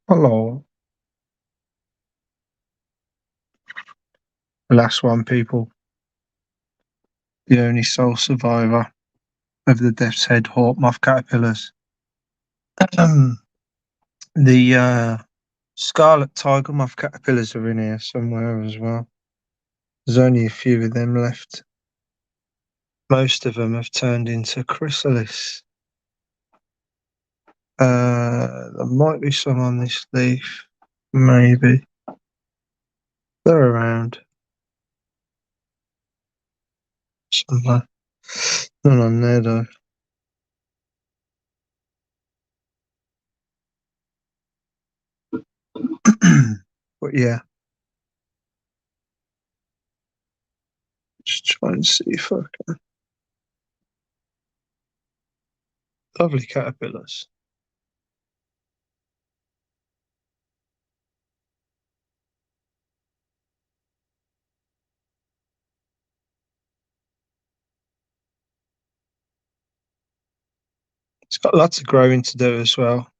Hello. Last one, people. The only sole survivor of the Death's Head hawk moth caterpillars. The scarlet tiger moth caterpillars are in here somewhere as well. There's only a few of them left. Most of them have turned into chrysalis. There might be some on this leaf. Maybe. They're around. Somewhere. None on there though. But yeah. Just try and see if I can. Lovely caterpillars. It's got lots of growing to do as well.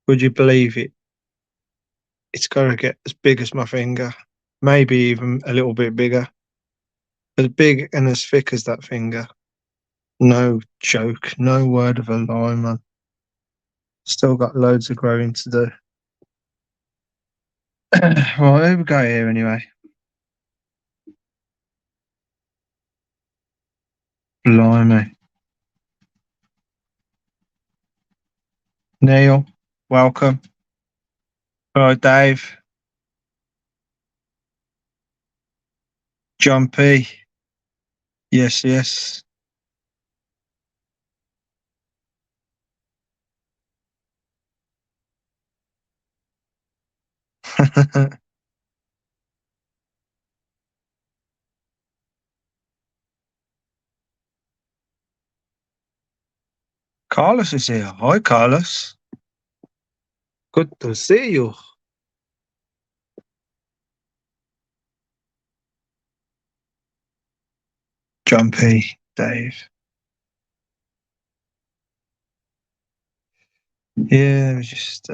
Would you believe it? It's got to get as big as my finger, maybe even a little bit bigger. As big and as thick as that finger. No joke, no word of a lie, man. Still got loads of growing to do. Well, here we go here anyway. Blimey. Neil, welcome. All right, Dave. John P. Yes, yes. Carlos is here. Hi, Carlos. Good to see you. John P. Dave. Yeah, it was just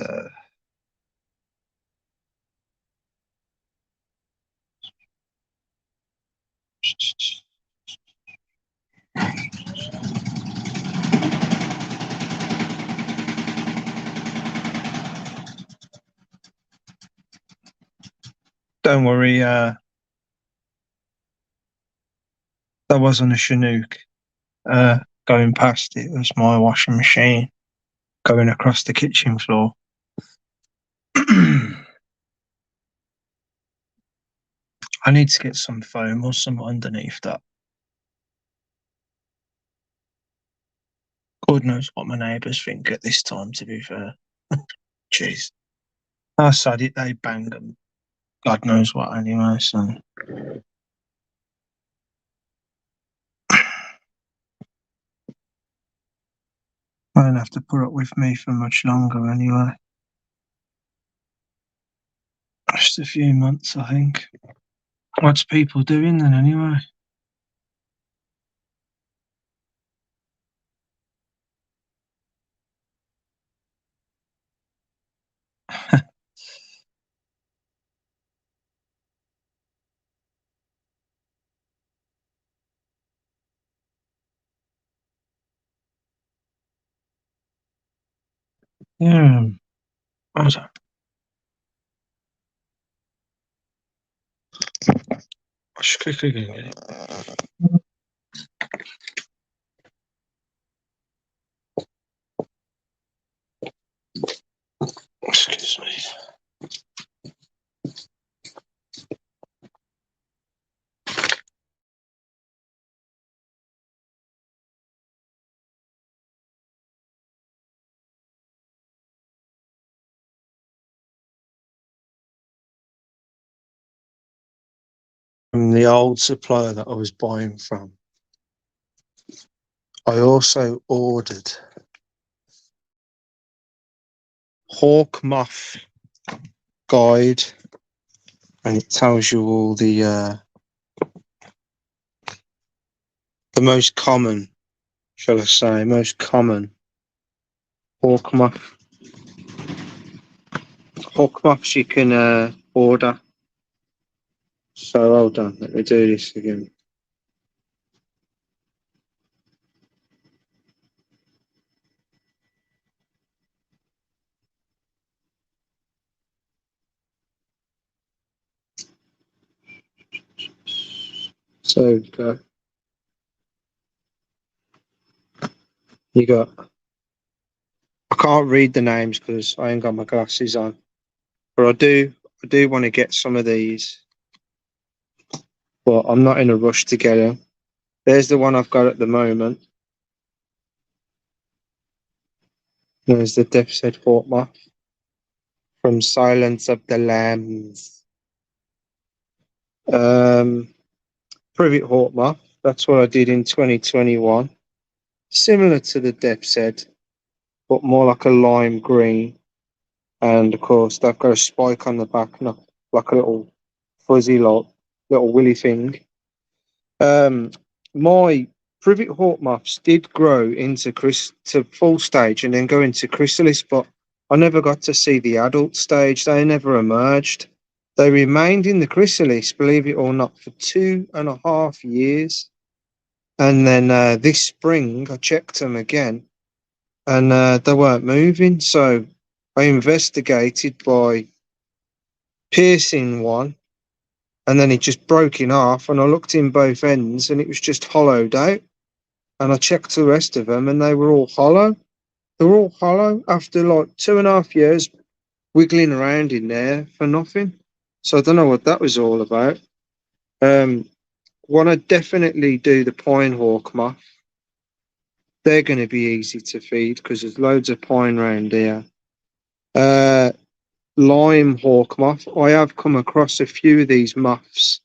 don't worry, that wasn't a Chinook going past. It was my washing machine going across the kitchen floor. I need to get some foam or something underneath that. God knows what my neighbours think at this time, to be fair. Jeez. How sad it they bang them. God knows what anyway, so. Won't have to put up with me for much longer anyway. Just a few months, I think. What's people doing then anyway? Yeah. I should quickly get it. Excuse me. From the old supplier that I was buying from, I also ordered hawk moth guide, and it tells you all the most common, shall I say, most common hawk moth hawk moths you can order. So hold on, let me do this again. So you got. I can't read the names because I ain't got my glasses on, but I do want to get some of these, but I'm not in a rush to get them. There's the one I've got at the moment. There's the Death's Head Hawk Moth from Silence of the Lambs. Privet Hawk Moth. That's what I did in 2021. Similar to the Death's Head, but more like a lime green. And of course, they've got a spike on the back, not like a little fuzzy little willy thing. My privet hawk moths did grow into to full stage and then go into chrysalis, but I never got to see the adult stage. They never emerged. They remained in the chrysalis, believe it or not, for 2.5 years. And then this spring, I checked them again, and they weren't moving. So I investigated by piercing one, and then it just broke in half, and I looked in both ends and it was just hollowed out. And I checked the rest of them and they were all hollow. They were all hollow after like 2.5 years wiggling around in there for nothing. So I don't know what that was all about. Want to definitely do the pine hawk moth. They're going to be easy to feed because there's loads of pine around here. Lime hawk moth. I have come across a few of these moths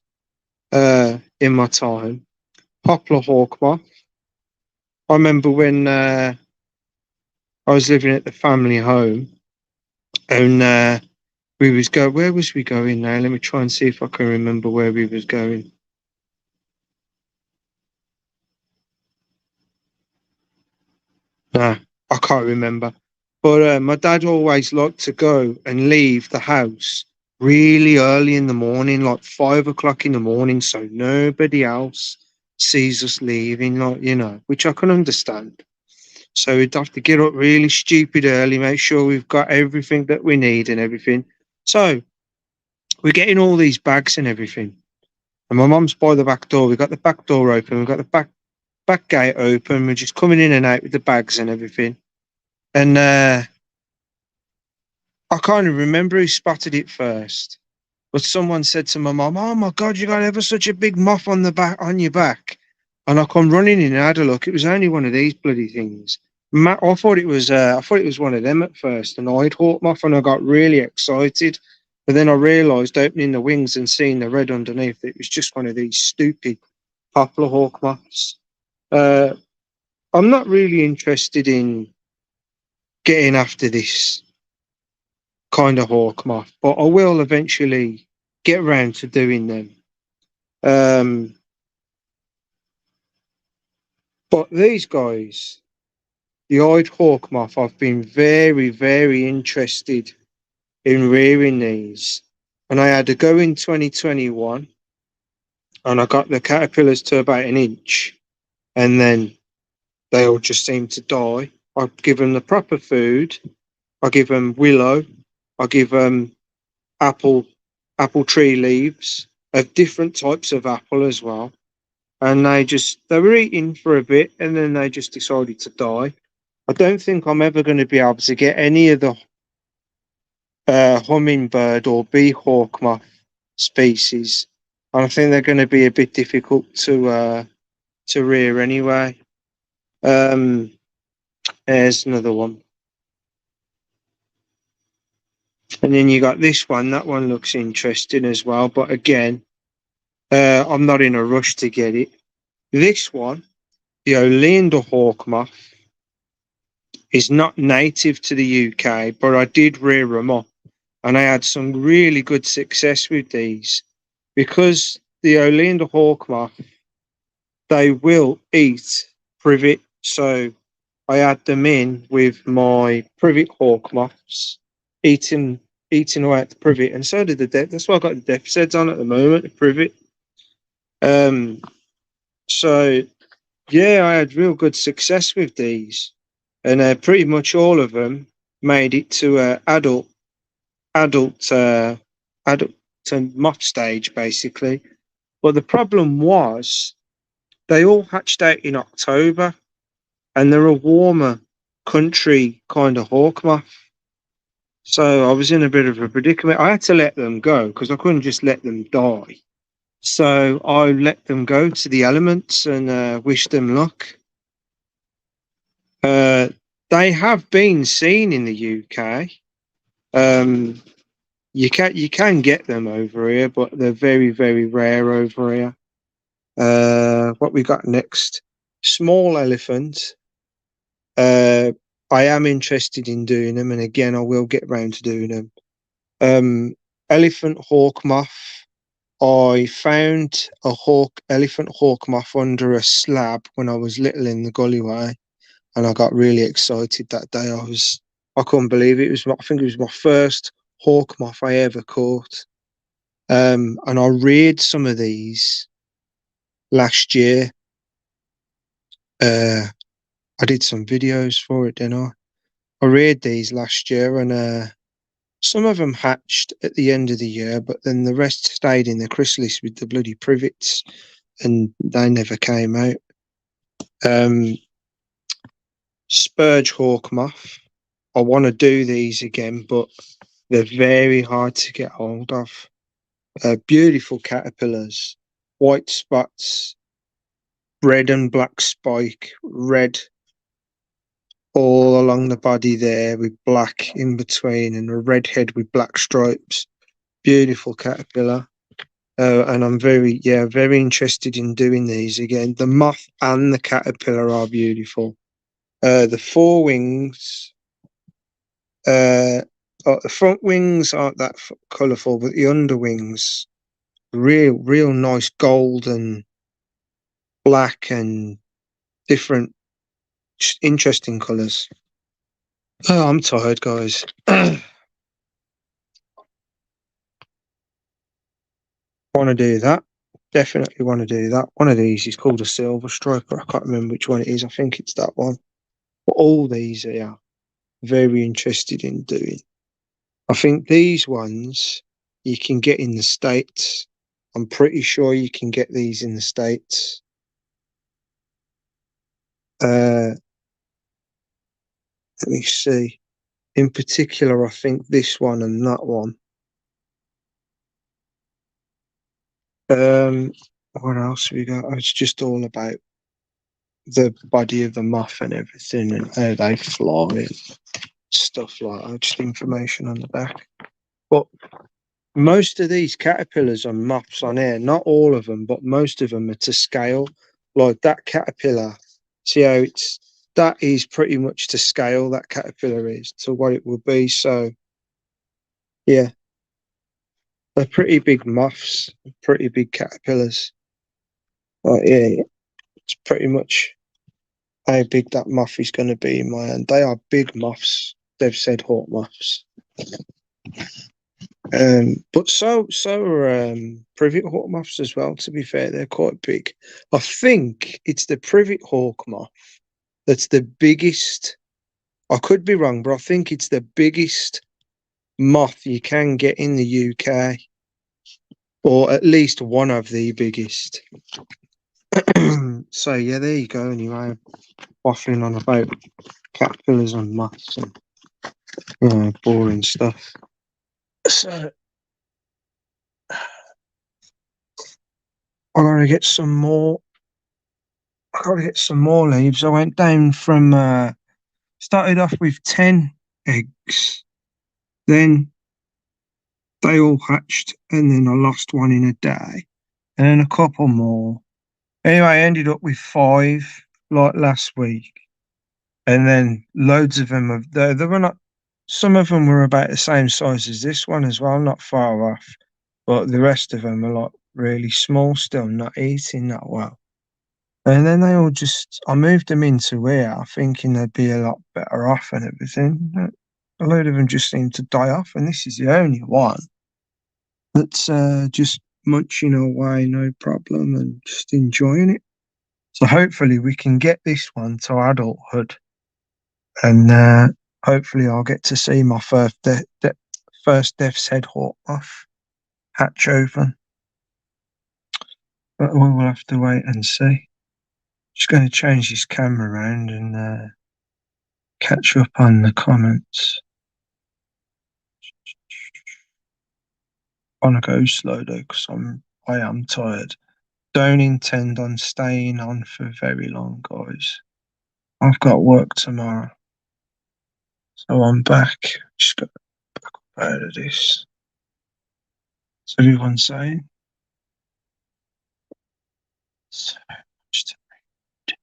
in my time. Poplar hawk moth. I remember when I was living at the family home, and we was go. Where was we going now? Let me try and see if I can remember where we was going. Nah, I can't remember. But my dad always liked to go and leave the house really early in the morning, like 5 o'clock in the morning, so nobody else sees us leaving, like, you know, which I can understand. So we'd have to get up really stupid early, make sure we've got everything that we need and everything. So we're getting all these bags and everything. And my mum's by the back door. We've got the back door open. We've got the back gate open. We're just coming in and out with the bags and everything. And I can't even remember who spotted it first. But someone said to my mum, "Oh my God, you got ever such a big moth on the back on your back." And I come running in and had a look. It was only one of these bloody things. I thought it was one of them at first, and I'd hawk moth, and I got really excited. But then I realised, opening the wings and seeing the red underneath, it was just one of these stupid poplar hawk moths. I'm not really interested in getting after this kind of hawk moth, but I will eventually get around to doing them. But these guys, the eyed hawk moth, I've been very, very interested in rearing these. And I had a go in 2021, and I got the caterpillars to about an inch, and then they all just seemed to die. I give them the proper food. I give them willow. I give them apple tree leaves of different types of apple as well. And they were eating for a bit, and then they just decided to die. I don't think I'm ever going to be able to get any of the hummingbird or bee hawk moth species. I think they're going to be a bit difficult to rear anyway. There's another one. And then you got this one. That one looks interesting as well. But again, I'm not in a rush to get it. This one, the Oleander hawk moth, is not native to the UK, but I did rear them up. And I had some really good success with these. Because the Oleander hawk moth, they will eat privet. So I had them in with my privet hawk moths, eating eating away at the privet, and so did the depth. That's why I got the depth heads on at the moment, the privet. So yeah, I had real good success with these, and pretty much all of them made it to adult adult to moth stage basically. But the problem was they all hatched out in October, and they're a warmer country kind of hawk moth. So I was in a bit of a predicament. I had to let them go because I couldn't just let them die. So I let them go to the elements and wish them luck. They have been seen in the UK. You can get them over here, but they're very, very rare over here. What we got next? Small elephant. I am interested in doing them, and again, I will get round to doing them. Elephant hawk moth. I found a elephant hawk moth under a slab when I was little in the gullyway, and I got really excited that day. I couldn't believe it. I think it was my first hawk moth I ever caught. And I reared some of these last year. I did some videos for it, didn't I? I reared these last year, and some of them hatched at the end of the year, but then the rest stayed in the chrysalis with the bloody privets, and they never came out. Spurge hawk moth. I want to do these again, but they're very hard to get hold of. Beautiful caterpillars, white spots, red and black spike, red all along the body there with black in between, and a red head with black stripes. Beautiful caterpillar. And I'm very interested in doing these again. The moth and the caterpillar are beautiful. The forewings, the front wings aren't that colourful, but the underwings, real nice golden, black, and different, interesting colours. Oh, I'm tired, guys. Want to do that? Definitely want to do that. One of these is called a silver striper. I can't remember which one it is. I think it's that one. But all these are very interested in doing. I think these ones you can get in the States. I'm pretty sure you can get these in the States. Let me see. In particular, I think this one and that one. What else have we got? Oh, it's just all about the body of the moth and everything, and how they fly and stuff like that. Just information on the back. But most of these caterpillars and moths on here, not all of them, but most of them are to scale. Like that caterpillar, see how that is pretty much to scale, that caterpillar is to what it will be. So yeah, they're pretty big moths, pretty big caterpillars. Yeah, it's pretty much how big that moth is going to be in my hand. They are big moths. They've said hawk moths. But so are privet hawk moths as well. To be fair, they're quite big. I think it's the privet hawk moth that's the biggest. I could be wrong, but I think it's the biggest moth you can get in the UK, or at least one of the biggest. So yeah, there you go. Anyway, waffling on about caterpillars and moths and boring stuff. So I gotta get some more. I gotta get some more leaves. I went down from started off with 10 eggs, then they all hatched, and then I lost one in a day, and then a couple more. Anyway, I ended up with 5 like last week, and then loads of them they were not. Some of them were about the same size as this one as well, not far off, but the rest of them are like really small still, not eating that well. And then they all I moved them into here thinking they'd be a lot better off and everything. a load of them just seem to die off, and this is the only one that's just munching away, no problem, and just enjoying it. So hopefully we can get this one to adulthood, and hopefully I'll get to see my first death's head hawk off, hatch open. But we will have to wait and see. Just going to change this camera around and catch up on the comments. I want to go slow though, because I am tired. Don't intend on staying on for very long, guys. I've got work tomorrow, so I'm back. Just got back up out of this. So everyone's saying so much to read.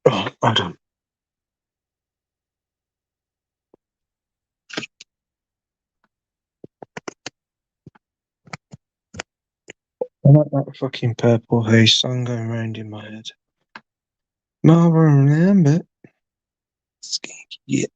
Oh, hold on. I like that fucking Purple Haze song going round in my head. Marlboro Lambert. Skanky, yeah.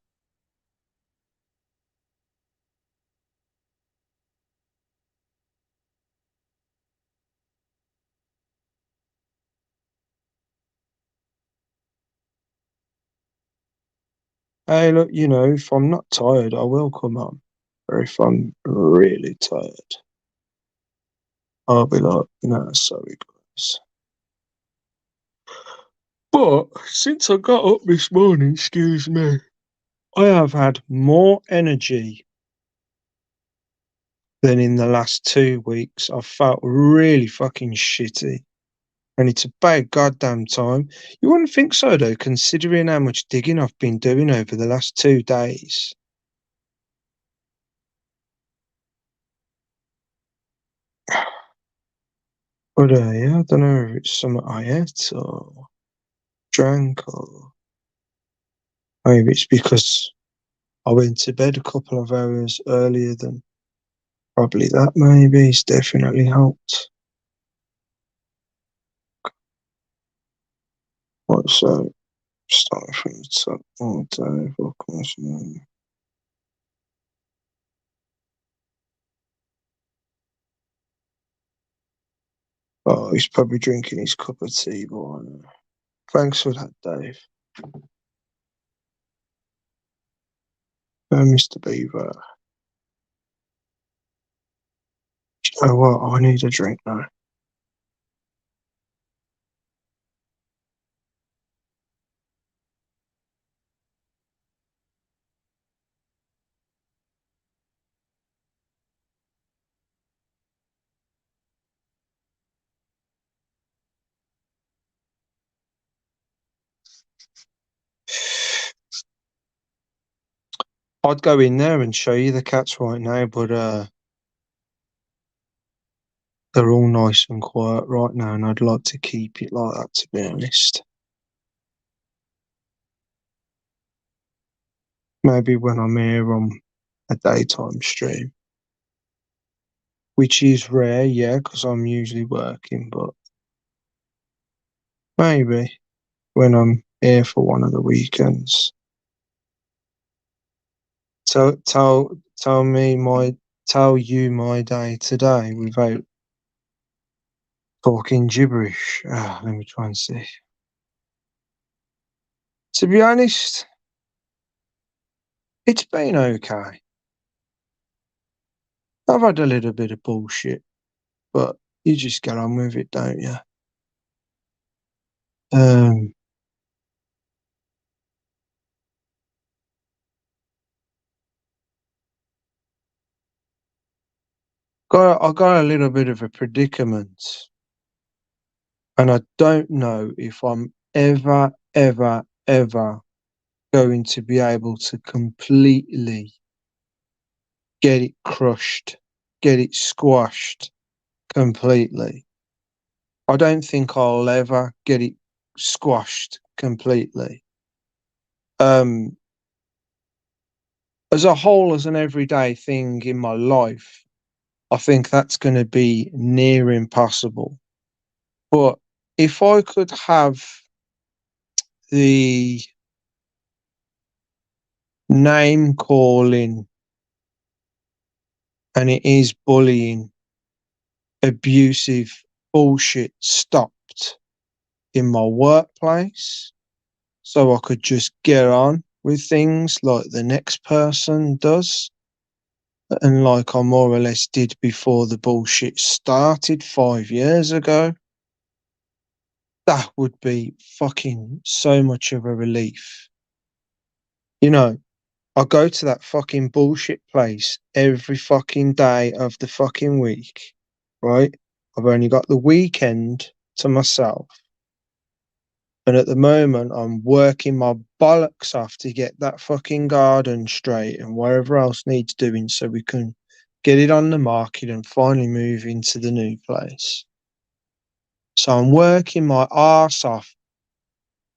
Hey, look, you know, if I'm not tired, I will come on. Or if I'm really tired, I'll be like, no, sorry, guys. But since I got up this morning, excuse me, I have had more energy than in the last 2 weeks. I've felt really fucking shitty. And it's about goddamn time. You wouldn't think so, though, considering how much digging I've been doing over the last 2 days. But yeah, I don't know if it's something I ate or drank, or maybe it's because I went to bed a couple of hours earlier than probably that. Maybe it's definitely helped. What's that? Starting from the top all day. Oh, he's probably drinking his cup of tea, boy. Thanks for that, Dave. Mr. Beaver. You know what? I need a drink now. I'd go in there and show you the cats right now, but they're all nice and quiet right now, and I'd like to keep it like that, to be honest. Maybe when I'm here on a daytime stream, which is rare, yeah, because I'm usually working, but maybe when I'm here for one of the weekends. Tell you my day today without talking gibberish. Let me try and see. To be honest, it's been okay. I've had a little bit of bullshit, but you just get on with it, don't you? I got a little bit of a predicament, and I don't know if I'm ever going to be able to completely get it crushed, get it squashed completely. I don't think I'll ever get it squashed completely. As a whole, as an everyday thing in my life, I think that's going to be near impossible. But if I could have the, name calling, and it is bullying, abusive bullshit stopped in my workplace so I could just get on with things like the next person does, and like I more or less did before the bullshit started 5 years ago, that would be fucking so much of a relief. You know, I go to that fucking bullshit place every fucking day of the fucking week, right? I've only got the weekend to myself. And at the moment, I'm working my bollocks off to get that fucking garden straight and whatever else needs doing so we can get it on the market and finally move into the new place. So I'm working my arse off,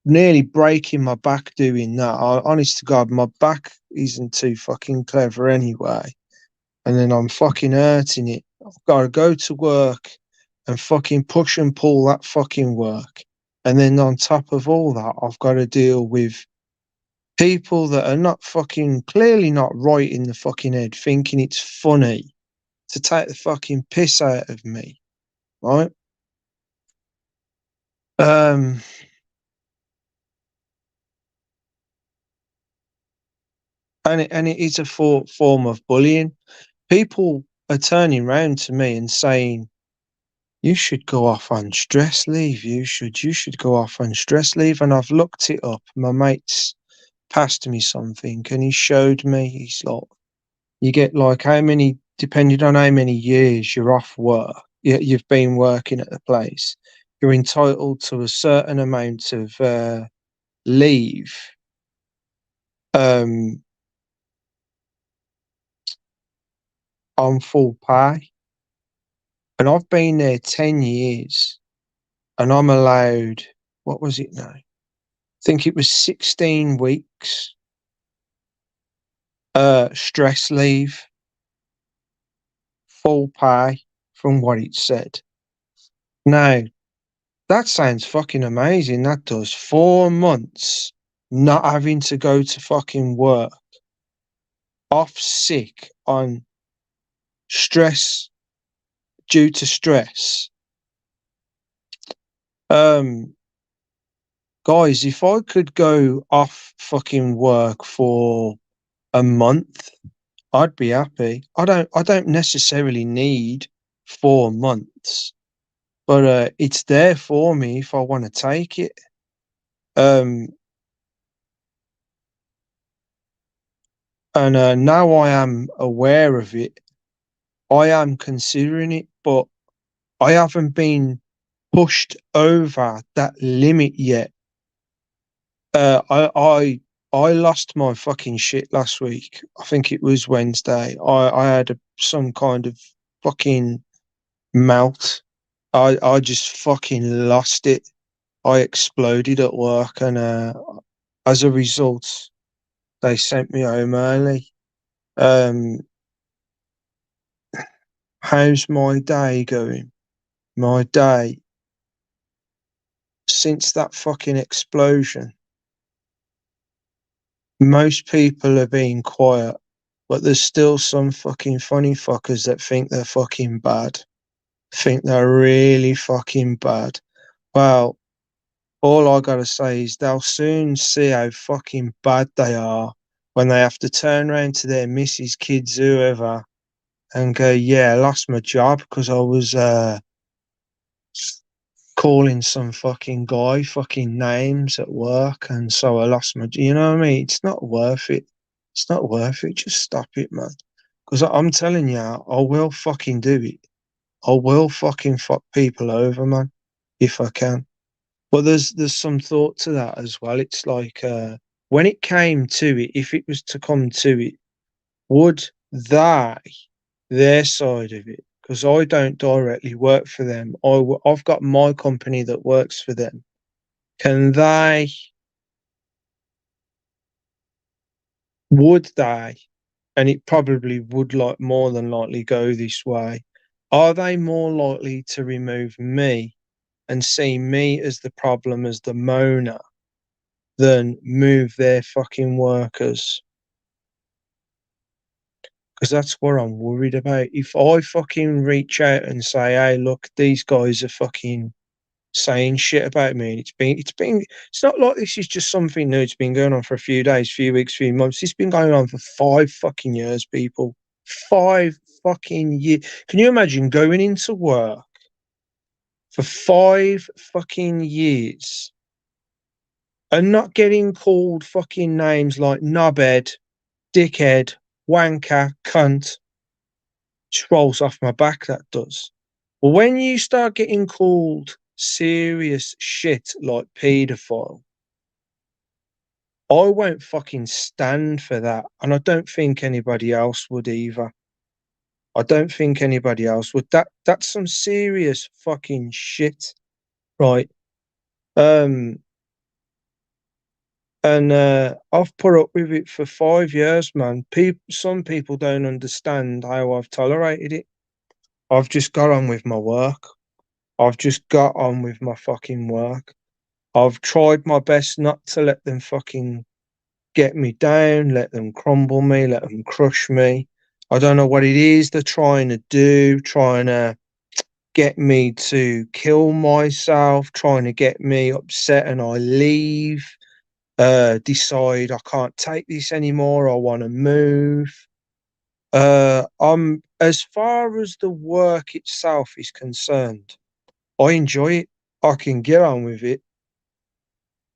nearly breaking my back doing that. Honest to God, my back isn't too fucking clever anyway. And then I'm fucking hurting it. I've got to go to work and fucking push and pull that fucking work. And then on top of all that, I've got to deal with people that are not fucking, clearly not right in the fucking head, thinking it's funny to take the fucking piss out of me, right? Um, and it is a form of bullying. People are turning around to me and saying, "You should go off on stress leave. You should go off on stress leave." And I've looked it up. My mate's passed me something, and he showed me. He's like, you get like how many, depending on how many years you're off work, you've been working at the place, you're entitled to a certain amount of leave. Um, on full pay. And I've been there 10 years and I'm allowed, what was it now? I think it was 16 weeks stress leave, full pay from what it said. Now, that sounds fucking amazing. That does 4 months not having to go to fucking work, off sick on stress due to stress. Um, Guys, if I could go off fucking work for a month, I'd be happy. I don't necessarily need 4 months, but it's there for me if I want to take it. Um, and now I am aware of it. I am considering it, but I haven't been pushed over that limit yet. I lost my fucking shit last week. I think it was Wednesday. I had some kind of fucking melt. I just fucking lost it. I exploded at work, and as a result, they sent me home early. Um, how's my day going? My day since that fucking explosion. Most people are being quiet, but there's still some fucking funny fuckers that think they're fucking bad. Think they're really fucking bad. Well, all I gotta say is they'll soon see how fucking bad they are when they have to turn around to their missus, kids, whoever, and go, "Yeah, I lost my job because I was calling some fucking guy fucking names at work, and so I lost my." You know what I mean? It's not worth it. It's not worth it. Just stop it, man. Because I'm telling you, I will fucking do it. I will fucking fuck people over, man, if I can. But there's some thought to that as well. It's like when it came to it, if it was to come to it, would they, their side of it, because I don't directly work for them. I've got my company that works for them. Can they? Would they? And it probably would like more than likely go this way. Are they more likely to remove me and see me as the problem, as the moaner, than move their fucking workers? because that's what I'm worried about. If I fucking reach out and say, "Hey, look, these guys are fucking saying shit about me," and it's not like this is just something new. It's been going on for a few days, few weeks, few months. It's been going on for 5 fucking years, people. 5 fucking years. Can you imagine going into work for 5 fucking years and not getting called fucking names like knobhead, dickhead, wanker, cunt? Just rolls off my back, that does. But when you start getting called serious shit like paedophile, I won't fucking stand for that. And I don't think anybody else would either. I don't think anybody else would. That's some serious fucking shit. Right. Um and I've put up with it for 5 years, man. Some people don't understand how I've tolerated it. I've just got on with my work. I've just got on with my fucking work. I've tried my best not to let them fucking get me down, let them crumble me, let them crush me. I don't know what it is they're trying to do, trying to get me to kill myself, trying to get me upset and I leave, decide I can't take this anymore, I want to move. I'm as far as the work itself is concerned, I enjoy it. I can get on with it,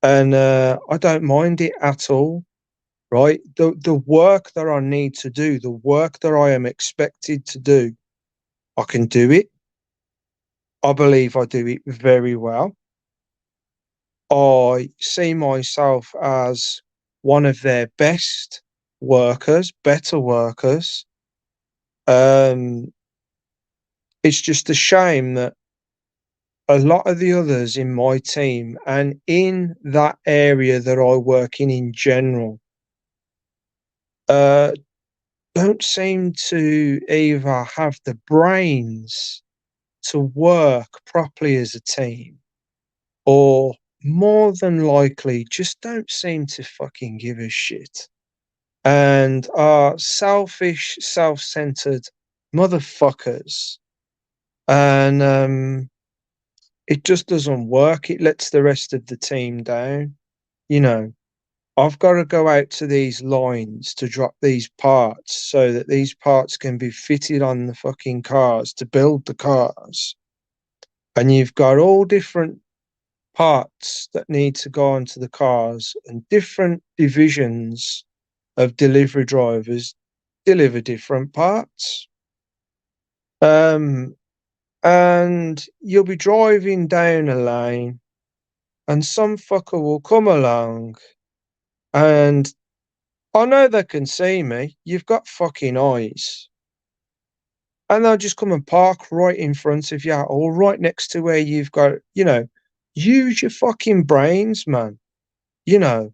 and I don't mind it at all. Right, the work that I need to do, the work that I am expected to do, I can do it. I believe I do it very well. I see myself as one of their best workers, better workers. Um, it's just a shame that a lot of the others in my team and in that area that I work in general, uh, don't seem to either have the brains to work properly as a team, or more than likely just don't seem to fucking give a shit and are selfish, self-centered motherfuckers. And it just doesn't work. It lets the rest of the team down. You know, I've got to go out to these lines to drop these parts so that these parts can be fitted on the fucking cars to build the cars. And you've got all different parts that need to go onto the cars, and different divisions of delivery drivers deliver different parts. Um, and you'll be driving down a lane, and some fucker will come along, and I know they can see me. You've got fucking eyes. And they'll just come and park right in front of you or right next to where you've got, use your fucking brains, man. You know,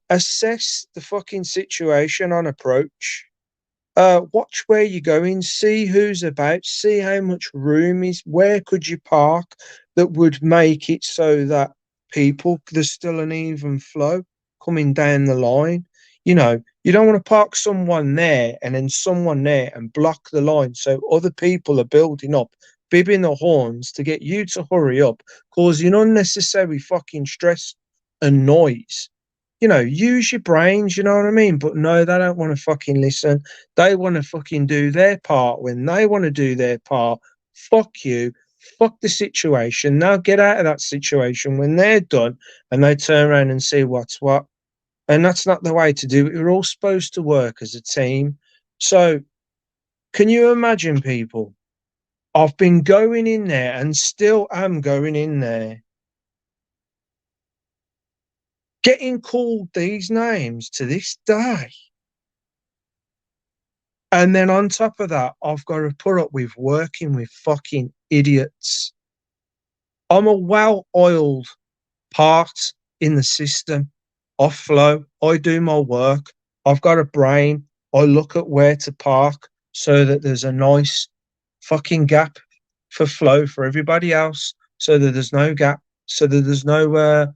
assess the fucking situation on approach. Watch where you're going, see who's about, see how much room is, where could you park that would make it so that there's still an even flow coming down the line. You don't want to park someone there and then someone there and block the line so other people are building up, bibbing the horns to get you to hurry up, causing unnecessary fucking stress and noise. Use your brains, you know what I mean? But no, they don't want to fucking listen. They want to fucking do their part. When they want to do their part, fuck you, fuck the situation. Now get out of that situation when they're done and they turn around and see what's what. And that's not the way to do it. We're all supposed to work as a team. So can you imagine, people? I've been going in there and still am going in there, getting called these names to this day. And then on top of that, I've got to put up with working with fucking idiots. I'm a well-oiled part in the system. I flow. I do my work. I've got a brain. I look at where to park so that there's a nice fucking gap for flow for everybody else, so that there's no gap, so that there's no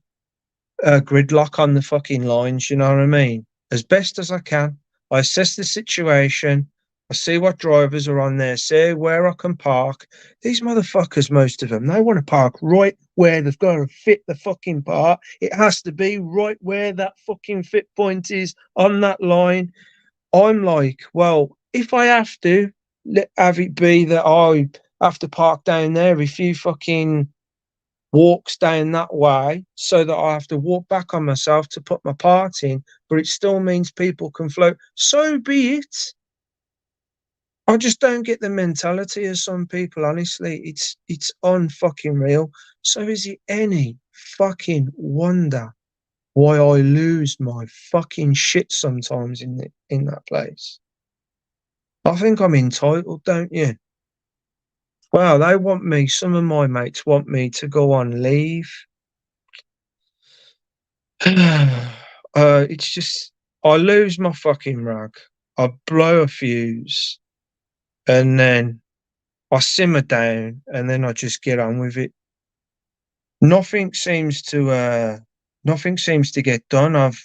gridlock on the fucking lines, you know what I mean? As best as I can. I assess the situation. I see what drivers are on there, see where I can park. These motherfuckers, most of them, they want to park right where they've got to fit the fucking part. It has to be right where that fucking fit point is on that line. I'm like, well, if I have to, have it be that I have to park down there if you fucking walks down that way so that I have to walk back on myself to put my part in, but it still means people can float. So be it. I just don't get the mentality of some people, honestly. It's unfucking real. So is it any fucking wonder why I lose my fucking shit sometimes in that place? I think I'm entitled, don't you? Wow, they want me, some of my mates want me to go on leave. It's just, I lose my fucking rag, I blow a fuse, and then I simmer down, and then I just get on with it. Nothing seems to, nothing seems to get done. I've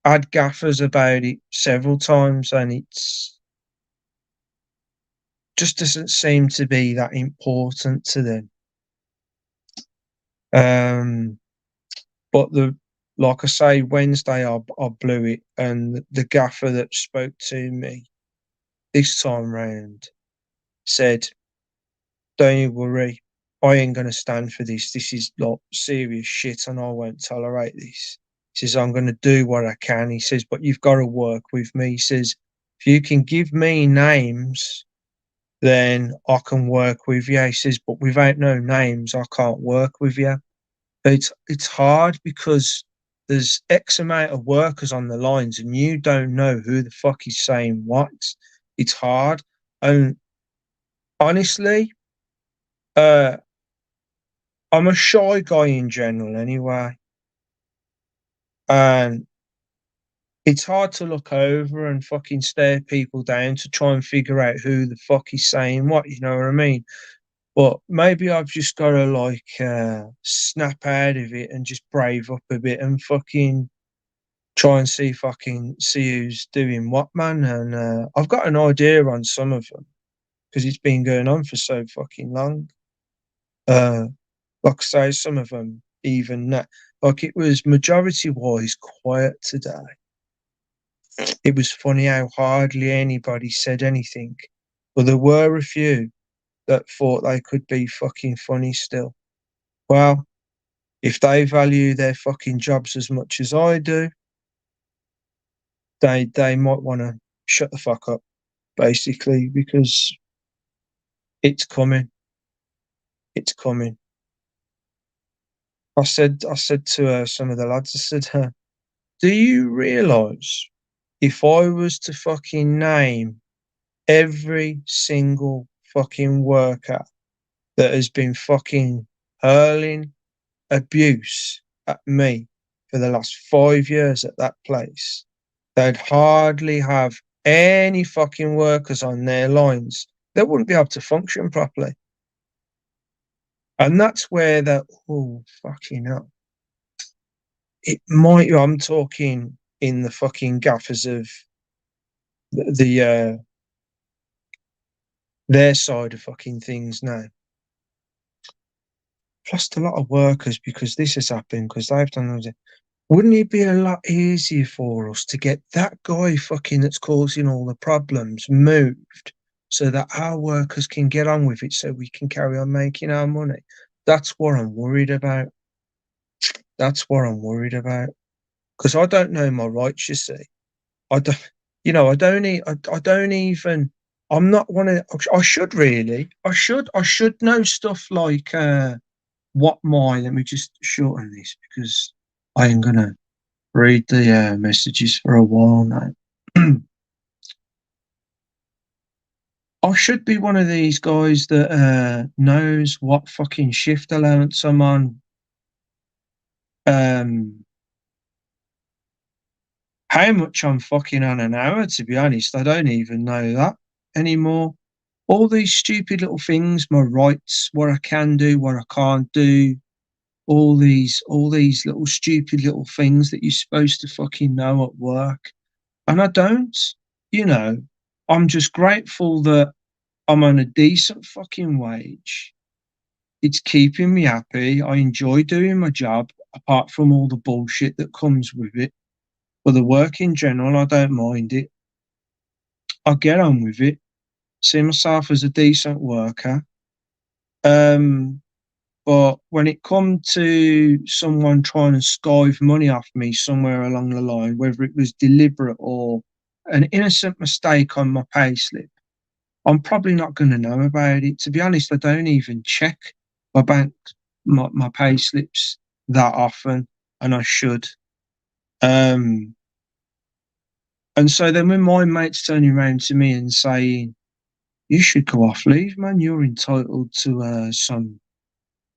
had gaffers about it several times, and it's just doesn't seem to be that important to them. But like I say, Wednesday I blew it, and the gaffer that spoke to me this time round said, "Don't you worry, I ain't gonna stand for this. This is like serious shit, and I won't tolerate this." He says, "I'm gonna do what I can." He says, "But you've got to work with me." He says, "If you can give me names, then I can work with you." He says, "But without no names, I can't work with you." It's hard because there's X amount of workers on the lines, and you don't know who the fuck is saying what. It's hard, and honestly, uh, I'm a shy guy in general anyway, and it's hard to look over and fucking stare people down to try and figure out who the fuck is saying what. You know what I mean? But maybe I've just got to like snap out of it and just brave up a bit and fucking try and see if I can see who's doing what, man. And I've got an idea on some of them because it's been going on for so fucking long. Uh, like I say, some of them even that, like it was majority wise quiet today. It was funny how hardly anybody said anything, but there were a few that thought they could be fucking funny still. Well, if they value their fucking jobs as much as I do, they might want to shut the fuck up, basically, because it's coming. It's coming. I said to some of the lads, I said, "Do you realise if I was to fucking name every single fucking worker that has been fucking hurling abuse at me for the last 5 years at that place, they'd hardly have any fucking workers on their lines. They wouldn't be able to function properly." And that's where oh, fucking hell. It might, I'm talking in the fucking gaffers of the their side of fucking things now. Lost a lot of workers because this has happened, because they've done those. Wouldn't it be a lot easier for us to get that guy fucking that's causing all the problems moved so that our workers can get on with it so we can carry on making our money? That's what I'm worried about. That's what I'm worried about. Because I don't know my rights, you see. I don't, I don't even, I'm not one of, I should really, I should know stuff like, let me just shorten this because I ain't gonna read the messages for a while now. I should be one of these guys that knows what fucking shift allowance I'm on. How much I'm fucking on an hour, to be honest, I don't even know that anymore. All these stupid little things, my rights, what I can do, what I can't do, all these little stupid little things that you're supposed to fucking know at work. And I don't, you know, I'm just grateful that I'm on a decent fucking wage. It's keeping me happy. I enjoy doing my job, apart from all the bullshit that comes with it. But the work in general, I don't mind it. I get on with it. See myself as a decent worker. Um, but when it come to someone trying to skive money off me somewhere along the line, whether it was deliberate or an innocent mistake on my payslip, I'm probably not going to know about it. To be honest, I don't even check my bank, my pay slips that often, and I should. Um, and so then when my mate's turning around to me and saying, "You should go off leave, man. You're entitled to some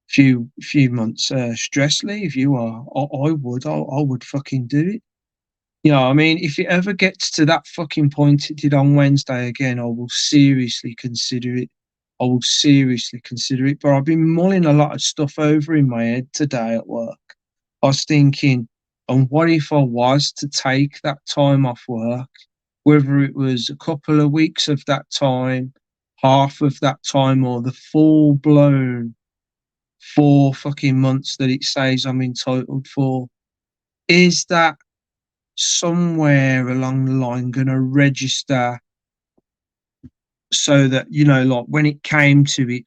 few months stress leave. You are. I would fucking do it." Yeah, I mean, if it ever gets to that fucking point it did on Wednesday again, I will seriously consider it. I will seriously consider it. But I've been mulling a lot of stuff over in my head today at work. I was thinking, and what if I was to take that time off work, whether it was a couple of weeks of that time, half of that time, or the full blown 4 fucking months that it says I'm entitled for? Is that somewhere along the line going to register so that, like when it came to it,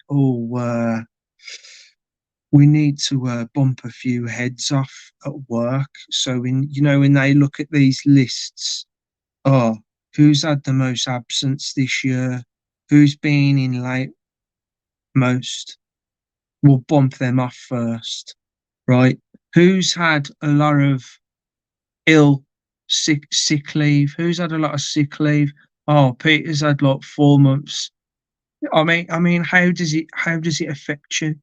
we need to bump a few heads off at work. So when they look at these lists, oh, who's had the most absence this year, who's been in late most, we'll bump them off first, right? Who's had a lot of ill sick leave? Who's had a lot of sick leave? Oh, Peter's had like 4 months. I mean, how does it affect you?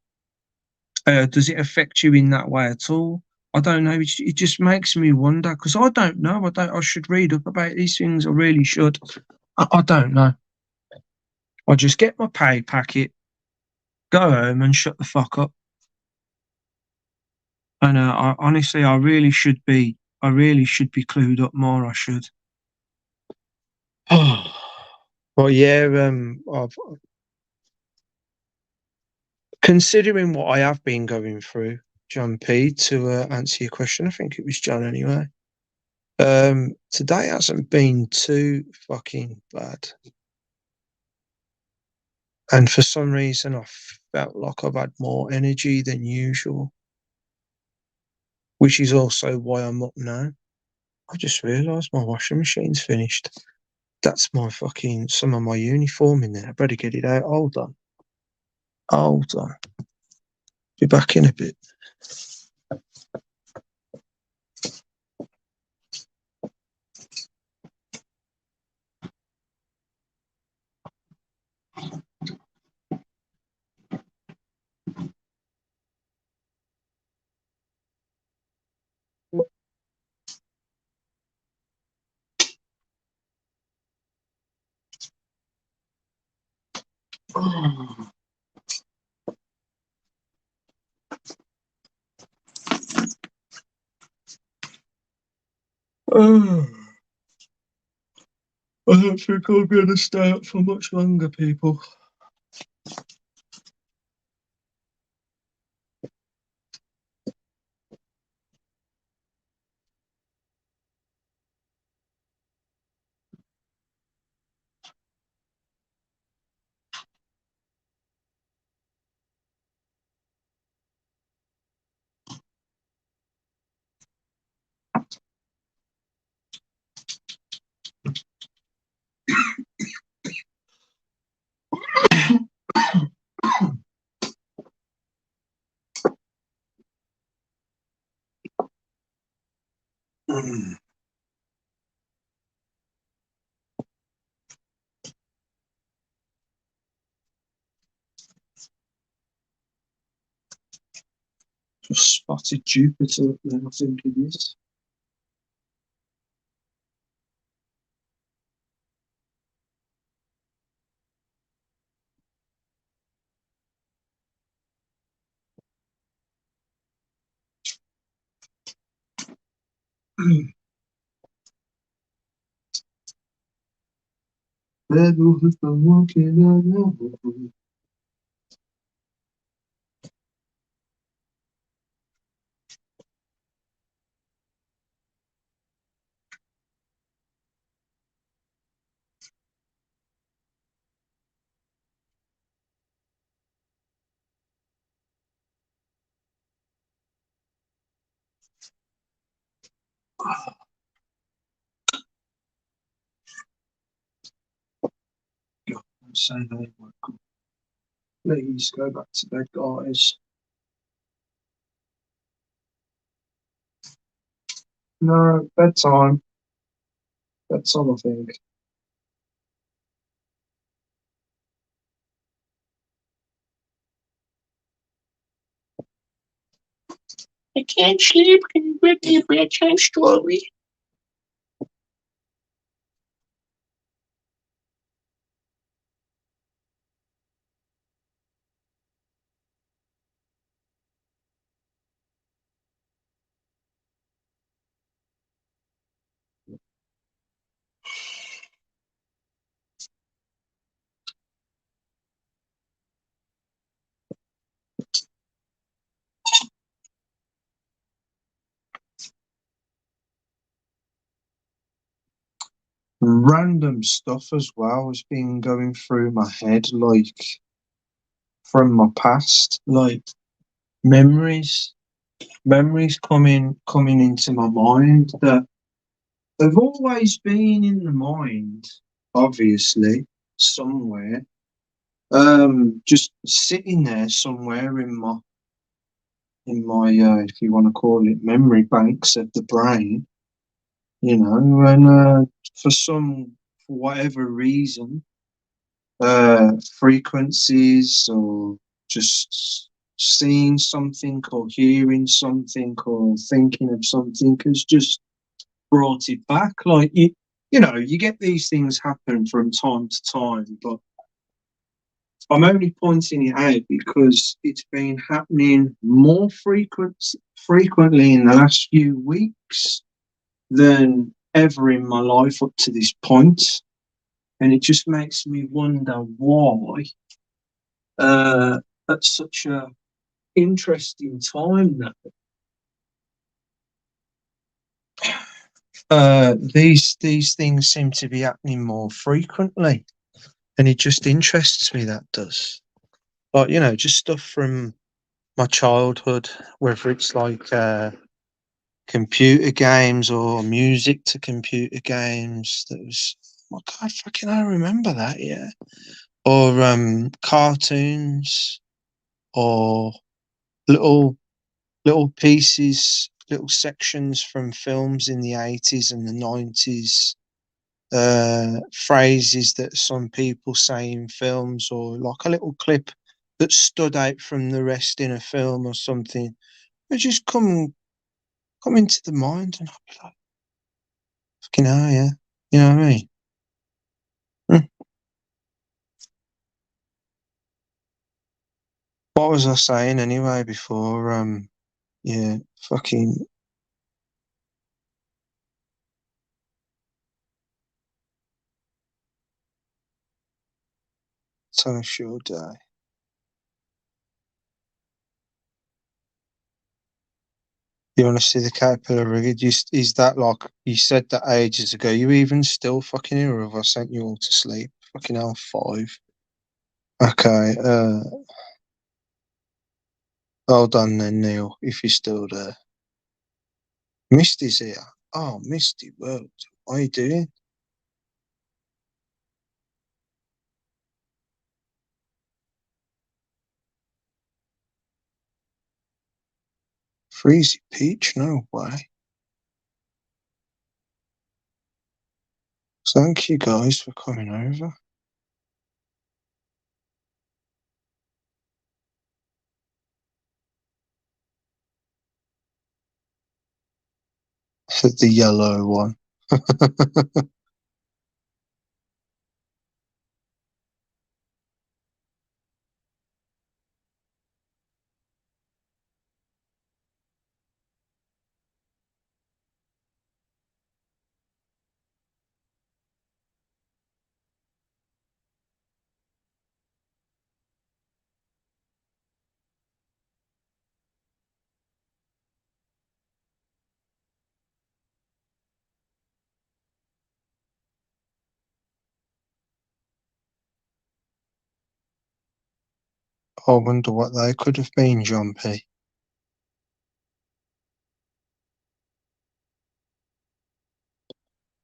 Does it affect you in that way at all? I don't know. It just makes me wonder because I don't know. I should read up about these things. I really should. I don't know. I just get my pay packet, go home, and shut the fuck up. And honestly, I really should be. I really should be clued up more. I should. Oh, well, yeah. Considering what I have been going through, John P, to answer your question, I think it was John anyway. Today hasn't been too fucking bad. And for some reason, I felt like I've had more energy than usual, which is also why I'm up now. I just realised my washing machine's finished. That's some of my uniform in there. I better get it out. Hold on. Hold on. Be back in a bit. Oh, I don't think I'm going to stay up for much longer, people. Just spotted Jupiter up there, I think it is. Devil has been walking around. God, I'm saying they welcome. Please go back to bed, guys. No, bedtime. Bedtime, I think. I can't sleep. Can you read me a bedtime story? Random stuff as well has been going through my head, like from my past, like memories, memories coming into my mind that they've always been in the mind, obviously, somewhere. Just sitting there somewhere in my if you want to call it memory banks of the brain, and for whatever reason, frequencies or just seeing something or hearing something or thinking of something has just brought it back. Like you get these things happen from time to time, but I'm only pointing it out because it's been happening more frequently in the last few weeks than ever in my life up to this point, and it just makes me wonder why, uh, at such a interesting time that these things seem to be happening more frequently, and it just interests me. That does, like just stuff from my childhood, whether it's like computer games or music to computer games. That was, oh God, fucking I remember that, yeah. Or cartoons or little little pieces, little sections from films in the 80s and the 90s, phrases that some people say in films, or like a little clip that stood out from the rest in a film or something. It just come into the mind, and I'll be like, fucking hell, yeah. You know what I mean? Hmm. What was I saying anyway before? Yeah, fucking social day. You want to see the caterpillar rigid? Is that like you said that ages ago? You even still fucking here, or have I sent you all to sleep? Fucking hell, 5. Okay, hold on then, Neil, if you're still there. Misty's here. Oh, Misty World. What are you doing? Freezy Peach? No way. Thank you guys for coming over. The yellow one. I wonder what they could have been, John P.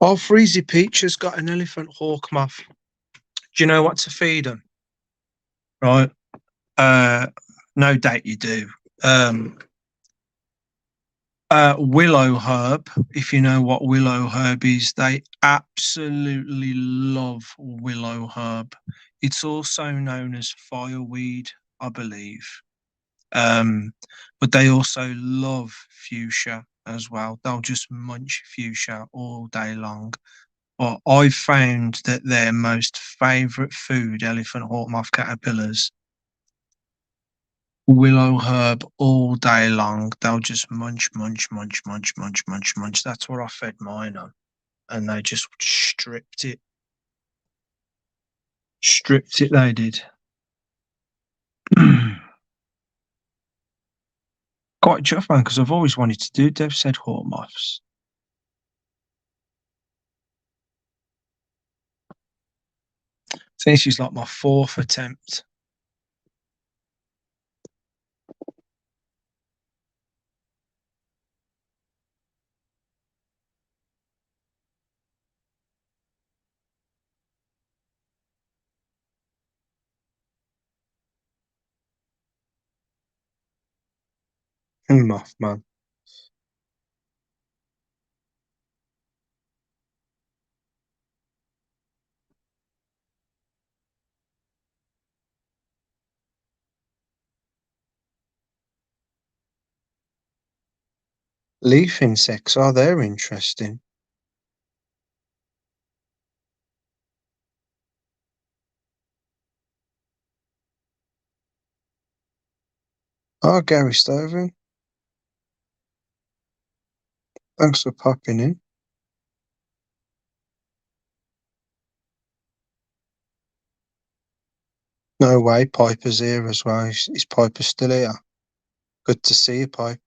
Oh, Freezy Peach has got an elephant hawk moth. Do you know what to feed them? Right. No doubt you do. Um, willow herb. If you know what willow herb is, they absolutely love willow herb. It's also known as fireweed, I believe. But they also love fuchsia as well. They'll just munch fuchsia all day long. But I found that their most favourite food, elephant hawk moth caterpillars, willow herb all day long. They'll just munch, munch, munch, munch, munch, munch, munch. That's what I fed mine on. And they just stripped it. Stripped it, they did. Quite chuffed, man, because I've always wanted to do Dev said hawk moths. I think this is like my 4th attempt. Moth, man. Leaf insects, oh, they're interesting. Oh, Gary Stovin. Thanks for popping in. No way, Piper's here as well. Is Piper still here? Good to see you, Piper.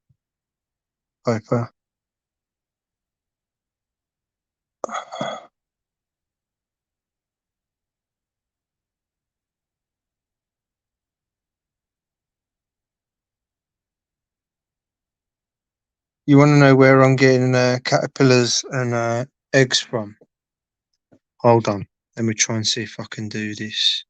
You want to know where I'm getting caterpillars and eggs from? Hold on. Let me try and see if I can do this.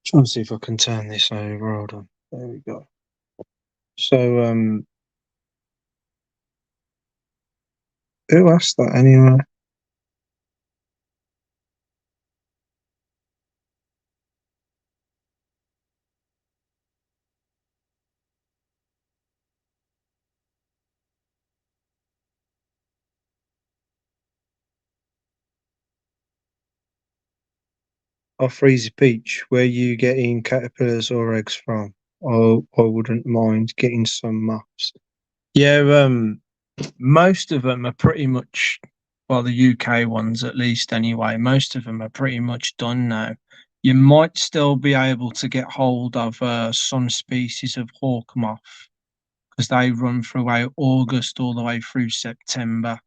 Trying to see if I can turn this over. Hold on. There we go. So, who asked that anyway? Oh, Freezy Peach, where you getting caterpillars or eggs from? I wouldn't mind getting some moths. Yeah, most of them are pretty much, well, the UK ones at least anyway, most of them are pretty much done now. You might still be able to get hold of some species of hawk moth because they run throughout August all the way through September.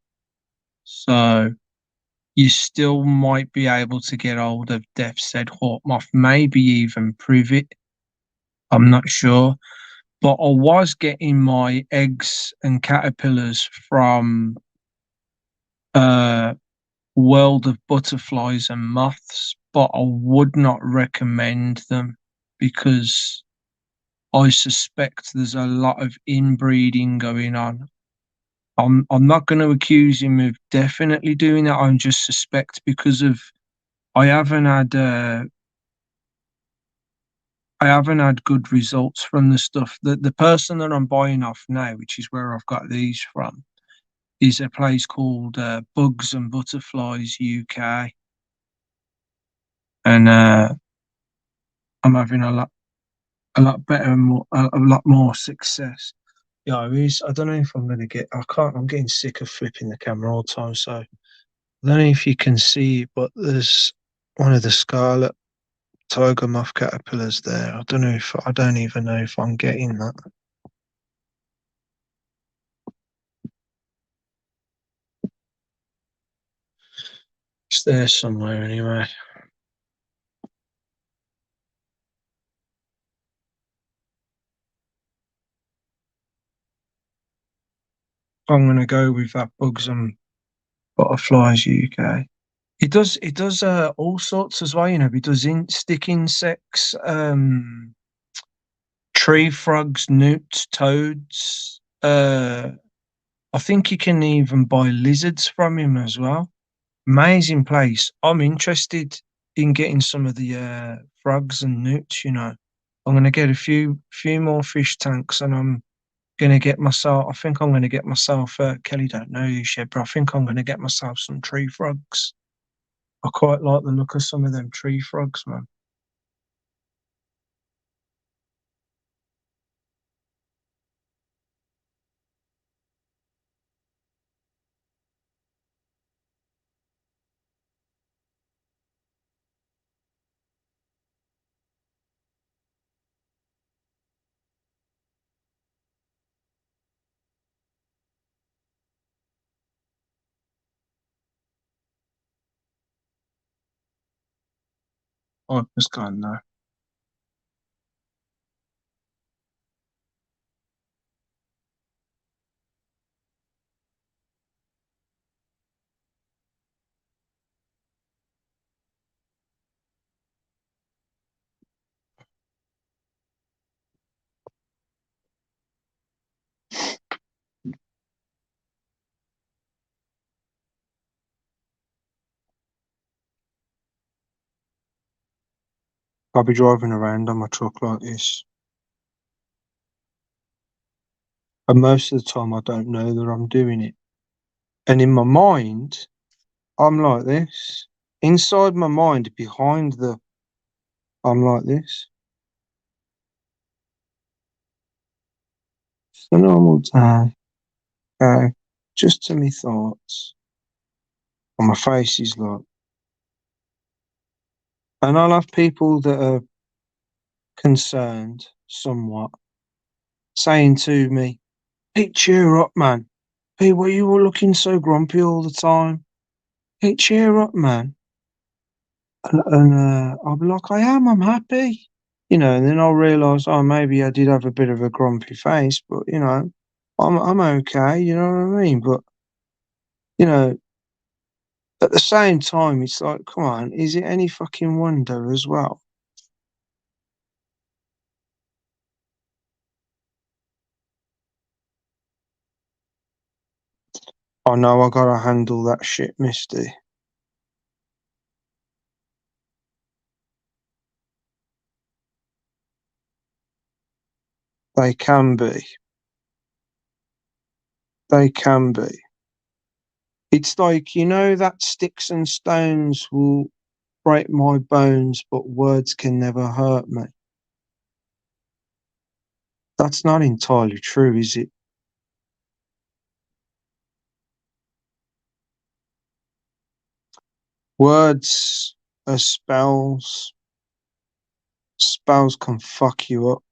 So you still might be able to get hold of Death's Head hawk moth, maybe even privet. I'm not sure. But I was getting my eggs and caterpillars from World of Butterflies and Moths, but I would not recommend them because I suspect there's a lot of inbreeding going on. I'm not going to accuse him of definitely doing that. I just suspect because of I haven't had I haven't had good results from the stuff. The person that I'm buying off now, which is where I've got these from, is a place called Bugs and Butterflies UK, and I'm having a lot better and a lot more success. Yeah, it is. I don't know if I'm gonna get. I can't. I'm getting sick of flipping the camera all the time. So I don't know if you can see, but there's one of the scarlet tiger moth caterpillars there. I don't know if I don't even know if I'm getting that. It's there somewhere anyway. I'm gonna go with that Bugs and Butterflies UK. It does all sorts as well, you know. It does stick insects, tree frogs, newts, toads. I think you can even buy lizards from him as well. Amazing place. I'm interested in getting some of the frogs and newts, you know. I'm gonna get a few more fish tanks, and I'm gonna get myself. I think I'm gonna get myself. Kelly don't know you yet, but I think I'm gonna get myself some tree frogs. I quite like the look of some of them tree frogs, man. I just can't know. I'll be driving around on my truck like this, and most of the time I don't know that I'm doing it. And in my mind, I'm like this. Inside my mind, behind I'm like this. It's a normal day. Okay, just to me thoughts. And my face is like, and I'll have people that are concerned somewhat saying to me, "Pete, cheer up, man. Pete, why you all looking so grumpy all the time? Pete, cheer up, man." And I'll be like, I'm happy. You know, and then I'll realise, oh, maybe I did have a bit of a grumpy face, but you know, I'm okay. You know what I mean? But you know, at the same time, it's like, come on, is it any fucking wonder as well? I know I gotta handle that shit, Misty. They can be. They can be. It's like, you know, that sticks and stones will break my bones, but words can never hurt me. That's not entirely true, is it? Words are spells. Spells can fuck you up,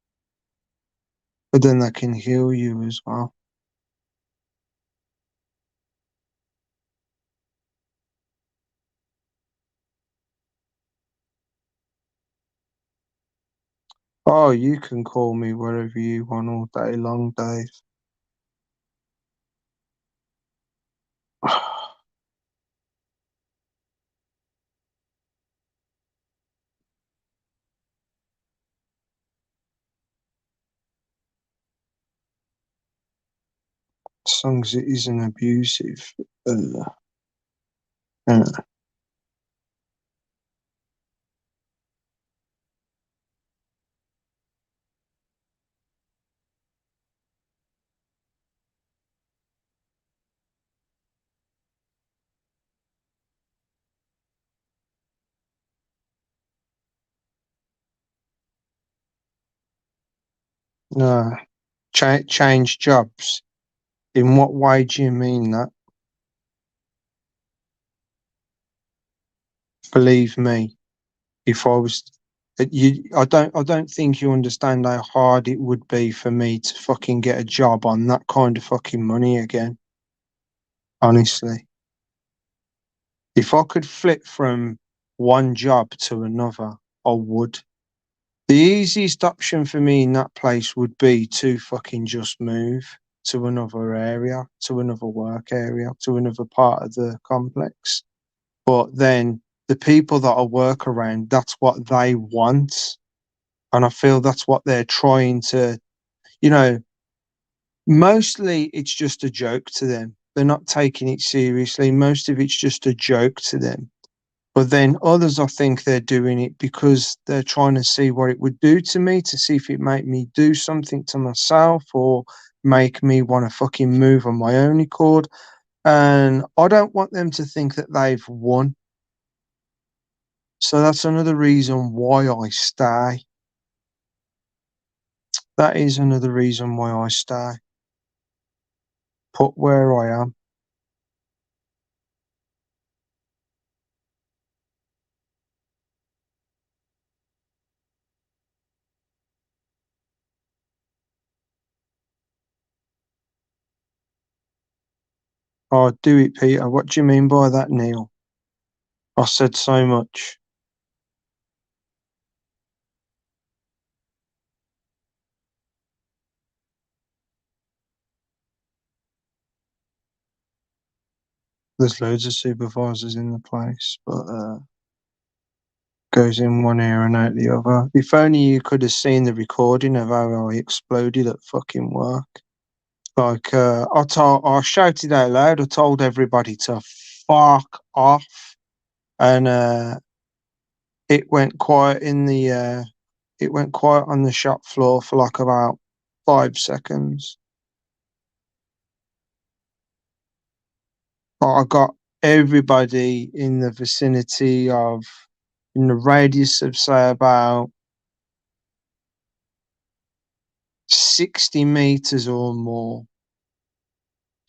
but then they can heal you as well. Oh, you can call me whatever you want all day long, Dave. As long as it isn't abusive. Uh, uh, No. Change jobs. In what way do you mean that? Believe me, if I was, I don't think you understand how hard it would be for me to fucking get a job on that kind of fucking money again. Honestly, if I could flip from one job to another, I would. The easiest option for me in that place would be to fucking just move to another area, to another work area, to another part of the complex. But then the people that I work around, that's what they want. And I feel that's what they're trying to, you know, mostly it's just a joke to them. They're not taking it seriously. Most of it's just a joke to them. But then others, I think they're doing it because they're trying to see what it would do to me, to see if it make me do something to myself or make me want to fucking move on my own accord. And I don't want them to think that they've won. So that's another reason why I stay. That is another reason why I stay. Put where I am. Oh, do it, Peter. What do you mean by that, Neil? I said so much. There's loads of supervisors in the place, but goes in one ear and out the other. If only you could have seen the recording of how I exploded at fucking work. Like, I shouted out loud. I told everybody to fuck off, and it went quiet in the it went quiet on the shop floor for like about 5 seconds. But I got everybody in the vicinity of, in the radius of say about 60 meters or more,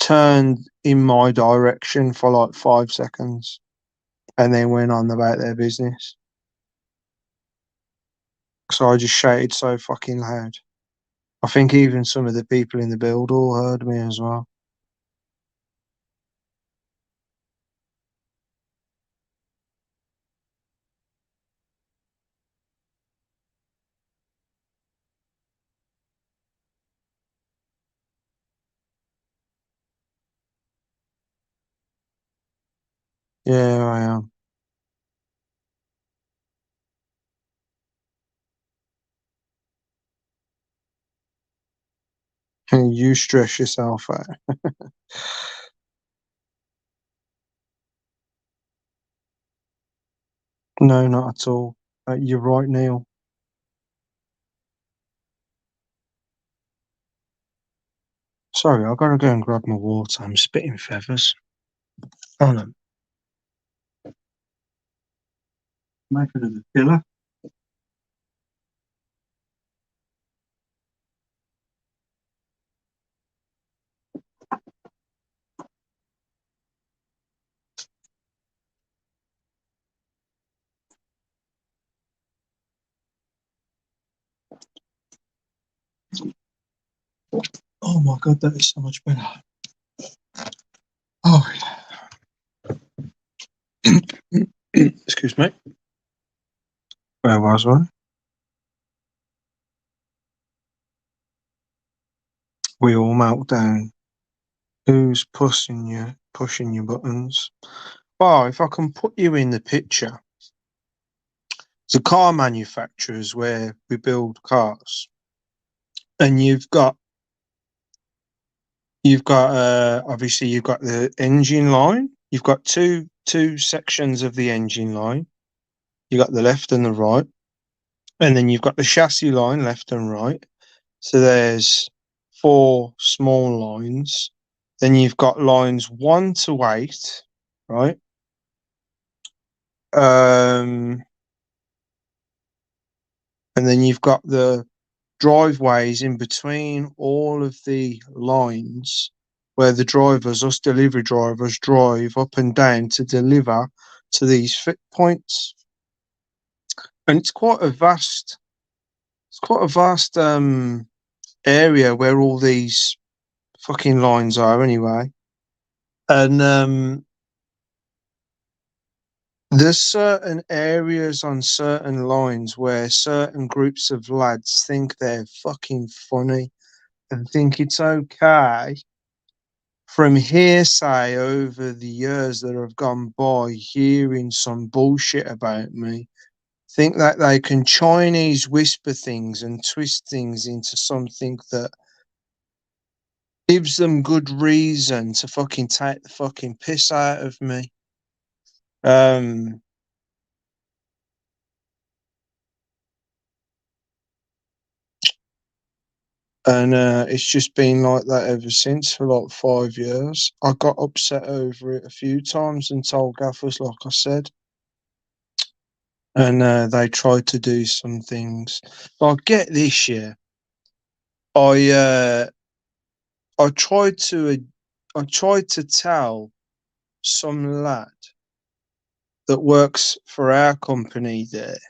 turned in my direction for like 5 seconds and then went on about their business. So I just shouted so fucking loud. I think even some of the people in the build all heard me as well. Yeah, I am. And you stress yourself out. No, not at all. You're right, Neil. Sorry, I've got to go and grab my water. I'm spitting feathers. Hold on. Make another pillar. Oh my god, that is so much better. Oh, excuse me. Where was I? We all melt down. Who's pushing your buttons? Oh, if I can put you in the picture, the car manufacturers where we build cars, and you've got obviously you've got the engine line. You've got two sections of the engine line. You got the left and the right, and then you've got the chassis line left and right. So there's four small lines. Then you've got lines 1 to 8, right? Um, and then you've got the driveways in between all of the lines where the drivers, us delivery drivers, drive up and down to deliver to these fit points. And it's quite a vast, area where all these fucking lines are anyway. And there's certain areas on certain lines where certain groups of lads think they're fucking funny and think it's okay from hearsay over the years that have gone by, hearing some bullshit about me, think that they can Chinese whisper things and twist things into something that gives them good reason to fucking take the fucking piss out of me. Um, and it's just been like that ever since for like 5 years. I got upset over it a few times and told gaffers, like I said, and they tried to do some things. But get this year, I I tried to I tried to tell some lad that works for our company there,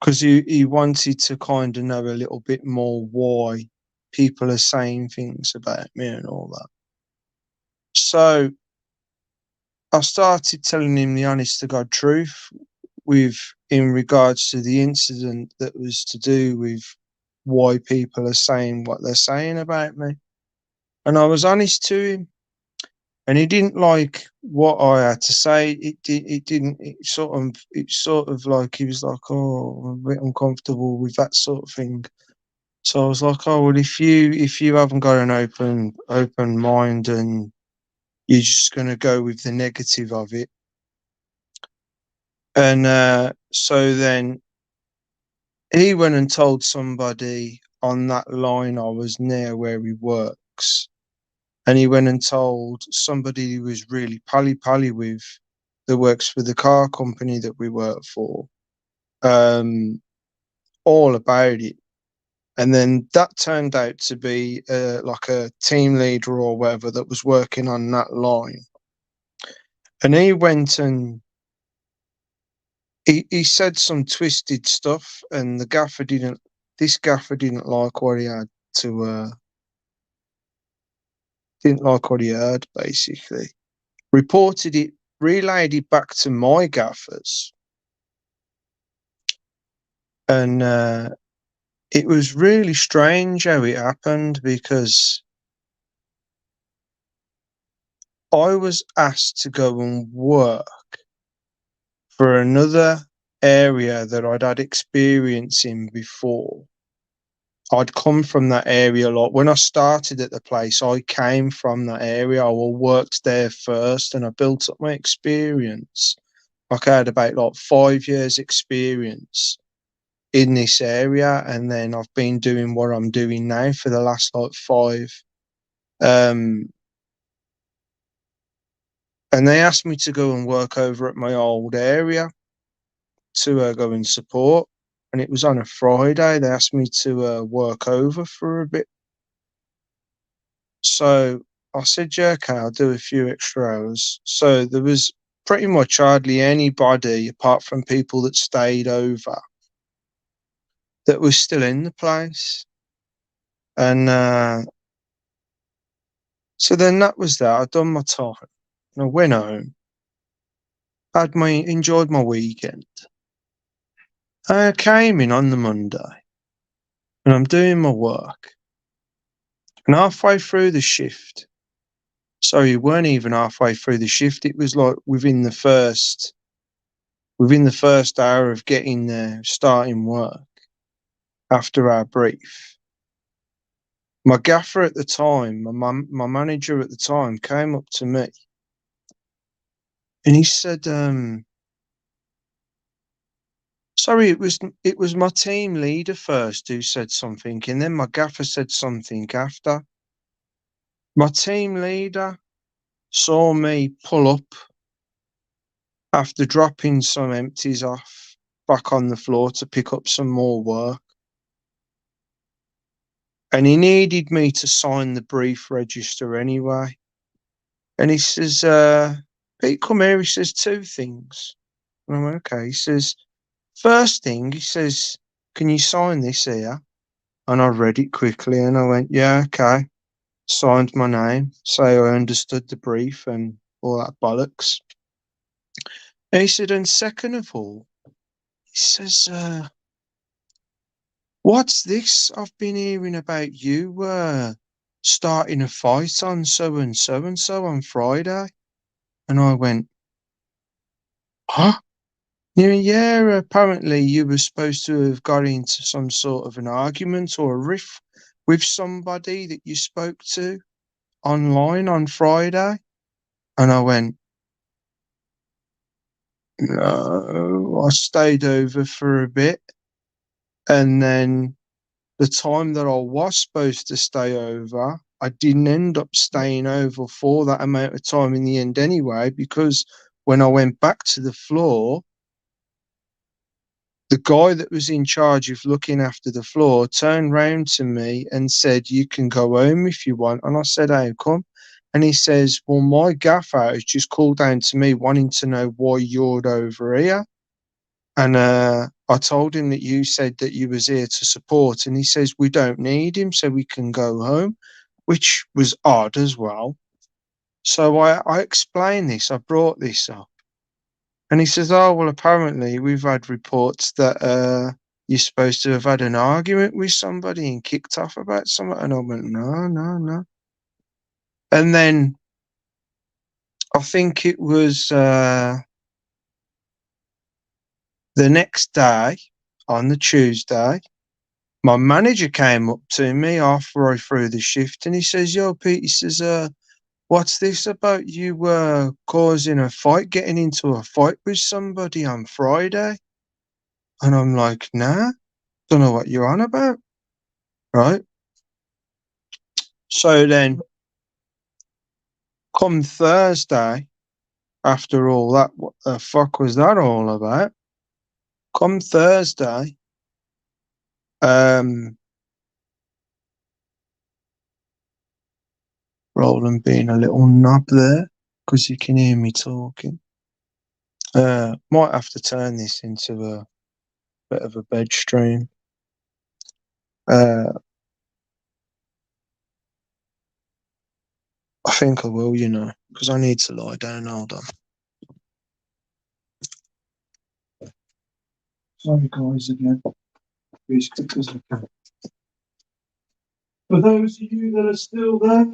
because he wanted to kind of know a little bit more why people are saying things about me and all that. So I started telling him the honest to God truth with in regards to the incident that was to do with why people are saying what they're saying about me. And I was honest to him, and he didn't like what I had to say. It didn't. It's sort of like he was like, "Oh, I'm a bit uncomfortable with that sort of thing." So I was like, "Oh well, if you haven't got an open mind and you're just going to go with the negative of it," and so then he went and told somebody on that line I was near where he works, and he went and told somebody he was really pally with that works for the car company that we work for, um, all about it. And then that turned out to be like a team leader or whatever that was working on that line. And he went and he said some twisted stuff, and this gaffer didn't like what he had to, didn't like what he heard, basically. Reported it, relayed it back to my gaffers, and it was really strange how it happened, because I was asked to go and work for another area that I'd had experience in before. I'd come from that area a lot. When I started at the place, I came from that area. I worked there first and I built up my experience. Like I had about like 5 years experience in this area, and then I've been doing what I'm doing now for the last like 5. And they asked me to go and work over at my old area to go and support. And it was on a Friday. They asked me to work over for a bit. So I said, yeah, okay, I'll do a few extra hours. So there was pretty much hardly anybody apart from people that stayed over that was still in the place. And so then that was that. I'd done my time. And I went home, enjoyed my weekend. I came in on the Monday and I'm doing my work. And halfway through the shift, sorry, it weren't even halfway through the shift. It was like within the first hour of getting there, starting work after our brief. My gaffer at the time, my manager at the time, came up to me and he said, sorry, it was my team leader first who said something, and then my gaffer said something after. My team leader saw me pull up after dropping some empties off back on the floor to pick up some more work. and he needed me to sign the brief register anyway. And he says, Pete, come here. He says two things. And I went, okay. He says, first thing, he says, can you sign this here? And I read it quickly and I went, yeah, okay. Signed my name, say I understood the brief and all that bollocks. And he said, and second of all, he says, what's this? I've been hearing about you starting a fight on so and so and so on Friday. And I went, huh? Yeah, apparently you were supposed to have got into some sort of an argument or a riff with somebody that you spoke to online on Friday. And I went, no, I stayed over for a bit. And then the time that I was supposed to stay over, I didn't end up staying over for that amount of time in the end anyway, because when I went back to the floor, the guy that was in charge of looking after the floor turned round to me and said, you can go home if you want. And I said, how come? And he says, well, my gaffer has just called down to me wanting to know why you're over here. And I told him that you said that you was here to support. And he says, we don't need him, so we can go home, which was odd as well. So I explained this. I brought this up. And he says, oh, well, apparently we've had reports that you're supposed to have had an argument with somebody and kicked off about something. And I went, no, no, no. And then I think it was the next day, on the Tuesday, my manager came up to me halfway through the shift and he says, yo, Pete, he says, what's this about you causing a fight, getting into a fight with somebody on Friday? And I'm like, nah, don't know what you're on about. Right. So then come Thursday, after all that, what the fuck was that all about? Come Thursday, Roland being a little knob there, because you can hear me talking. Might have to turn this into a bit of a bed stream. I think I will, you know, because I need to lie down. Hold on. Sorry, guys, again. Be as quick as I can. For those of you that are still there,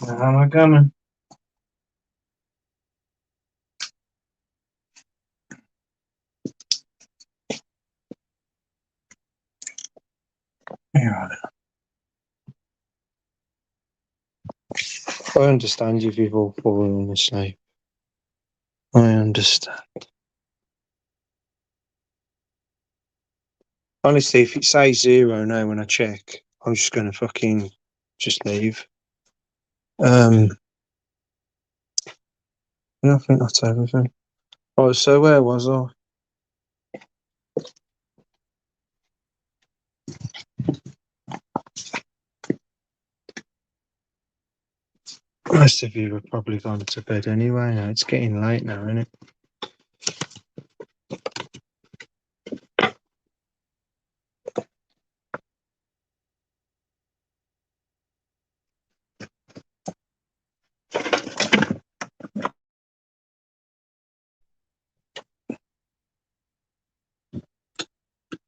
where am I coming? Yeah. I understand if you've all fallen asleep. I understand. Honestly, if it says 0 now when I check, I'm just going to fucking just leave. Yeah, I think that's everything. Oh, so where was I? Most of you have probably gone to bed anyway now. It's getting late now, isn't it?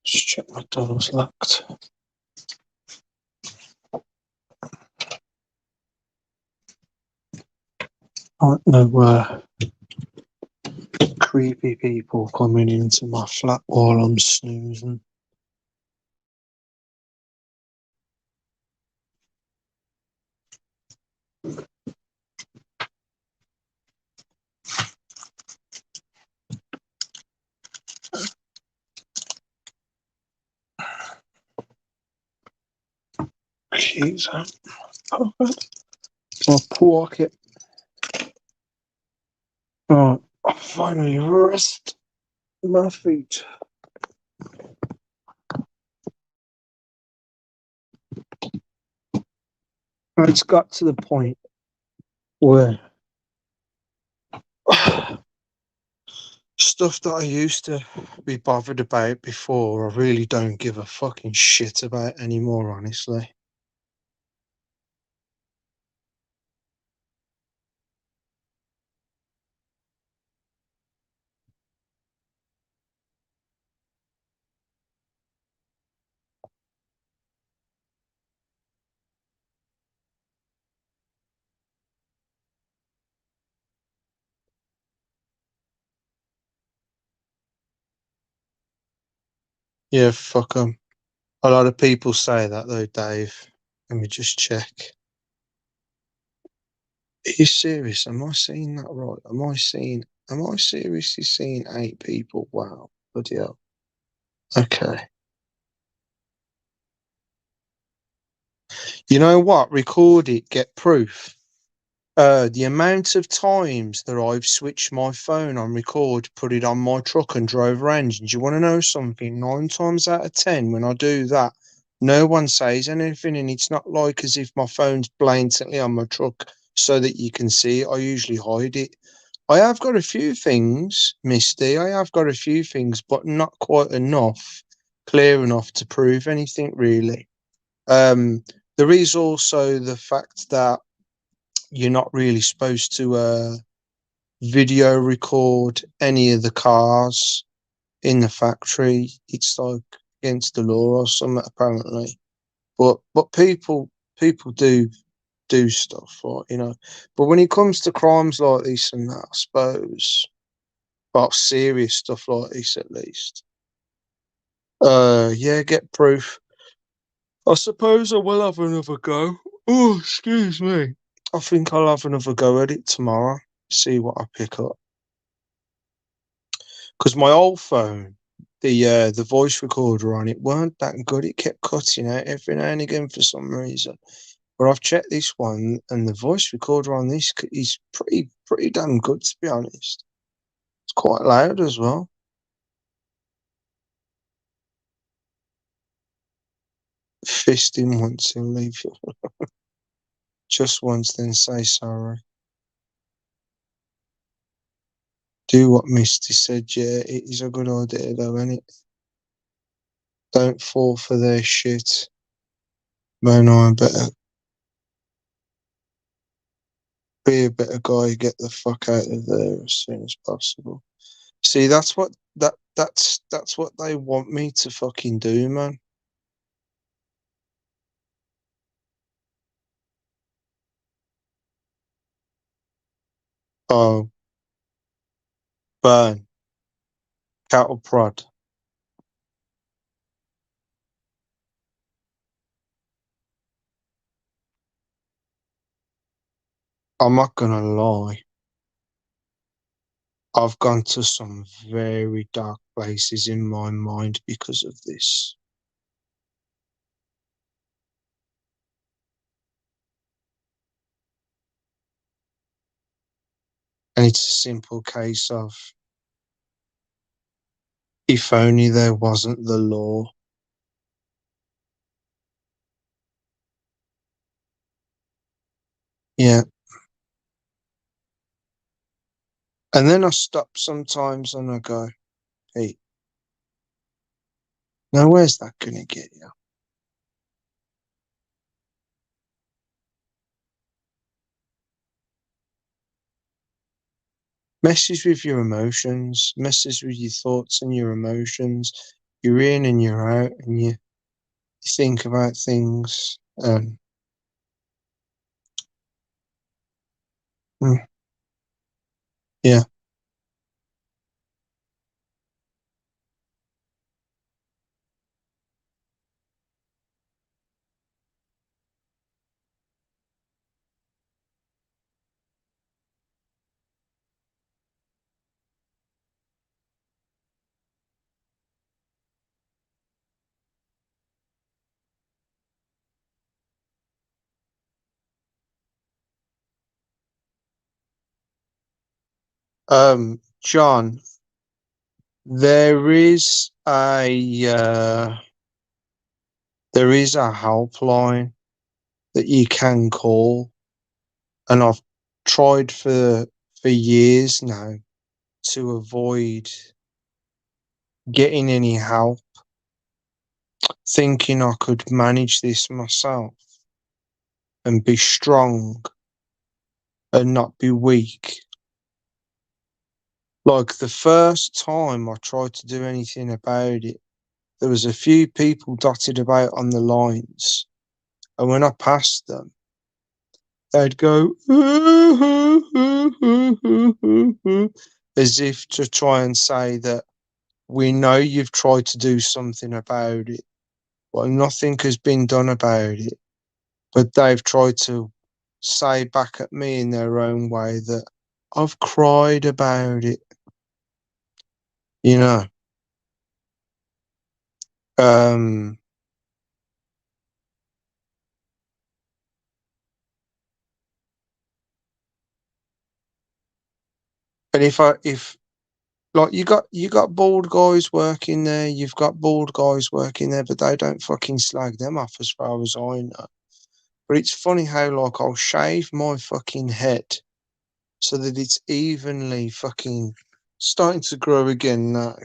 Just check my door's locked. I don't know creepy people coming into my flat while I'm snoozing. Keys out. My pocket. Right, I finally rest my feet. It's got to the point where stuff that I used to be bothered about before, I really don't give a fucking shit about anymore, honestly. Yeah, fuck 'em. A lot of people say that though, Dave. Let me just check. Are you serious? Am I seeing that right? Am I seriously seeing 8 people? Wow. Bloody hell. Okay. You know what? Record it, get proof. The amount of times that I've switched my phone on record, put it on my truck and drove around. Do you want to know something? 9 times out of 10, when I do that, no one says anything, and it's not like as if my phone's blatantly on my truck so that you can see it. I usually hide it. I have got a few things, Misty. I have got a few things, but not quite enough, clear enough to prove anything really. Um, there is also the fact that you're not really supposed to video record any of the cars in the factory. It's like against the law or something apparently. But people do stuff, right, you know. But when it comes to crimes like this and that, I suppose, well, serious stuff like this at least. Yeah, get proof. I suppose I will have another go. Oh, excuse me. I think I'll have another go at it tomorrow. See what I pick up. Because my old phone, the voice recorder on it weren't that good. It kept cutting out every now and again for some reason. But I've checked this one, and the voice recorder on this is pretty damn good, to be honest. It's quite loud as well. Fist him once and leave you. Just once, then say sorry. Do what Misty said. Yeah, it is a good idea, though, isn't it? Don't fall for their shit. Man, I better be a better guy. Get the fuck out of there as soon as possible. See, that's what they want me to fucking do, man. Oh, burn, cattle prod. I'm not gonna lie. I've gone to some very dark places in my mind because of this. And it's a simple case of if only there wasn't the law. Yeah, And then I stop sometimes and I go, hey, now where's that going to get you? Messes with your emotions, messes with your thoughts and your emotions. You're in and you're out, and you think about things. Mm, yeah. John, there is there is a helpline that you can call, and I've tried for years now to avoid getting any help, thinking I could manage this myself and be strong and not be weak. Like the first time I tried to do anything about it, there was a few people dotted about on the lines, and when I passed them, they'd go as if to try and say that we know you've tried to do something about it, but nothing has been done about it. But they've tried to say back at me in their own way that I've cried about it, you know. Um, and if like you got bald guys working there, you've got bald guys working there, but they don't fucking slag them off as far as I know. But it's funny how like I'll shave my fucking head so that it's evenly fucking starting to grow again now.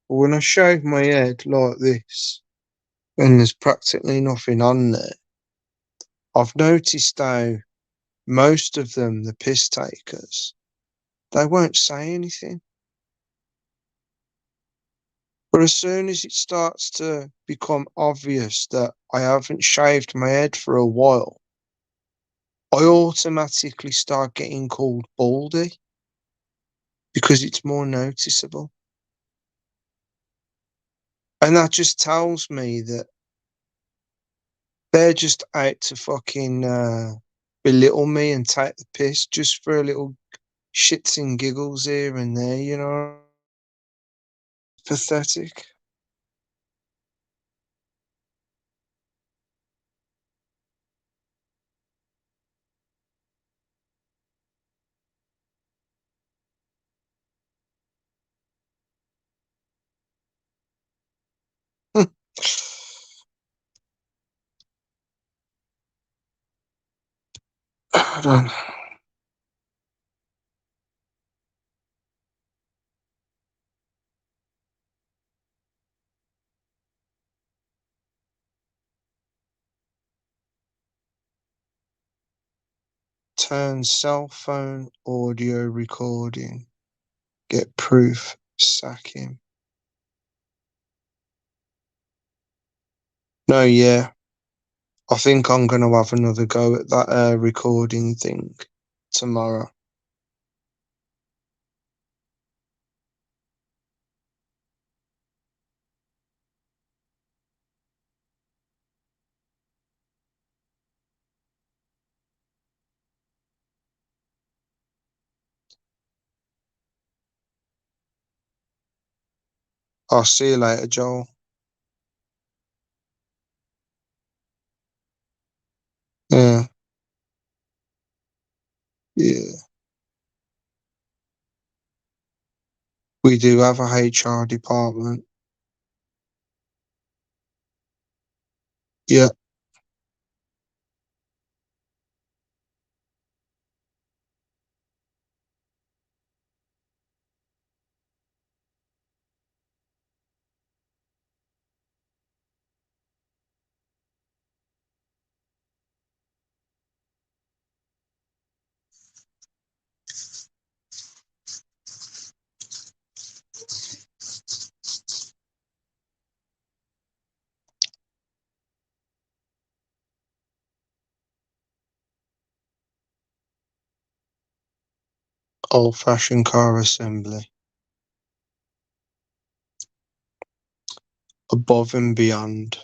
But when I shave my head like this and there's practically nothing on there, I've noticed how most of them, the piss takers, they won't say anything. But as soon as it starts to become obvious that I haven't shaved my head for a while, I automatically start getting called baldy because it's more noticeable. And that just tells me that they're just out to fucking belittle me and take the piss just for a little shits and giggles here and there, you know? Pathetic. I don't know. Turn cell phone audio recording. Get proof. Sack him. No, yeah. I think I'm going to have another go at that recording thing tomorrow. I'll see you later, Joel. Yeah, yeah. We do have a HR department. Yeah. Old-fashioned car assembly. Above and beyond.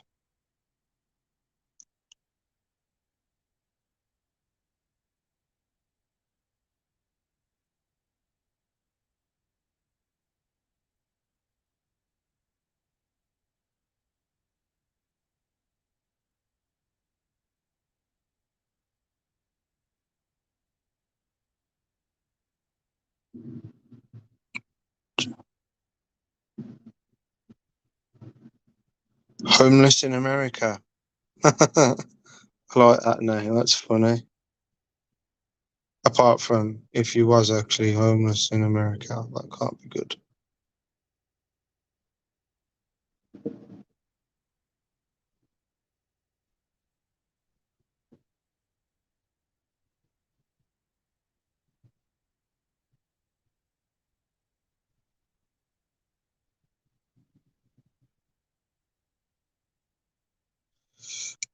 Homeless in America. I like that name. That's funny. Apart from if he was actually homeless in America, that can't be good.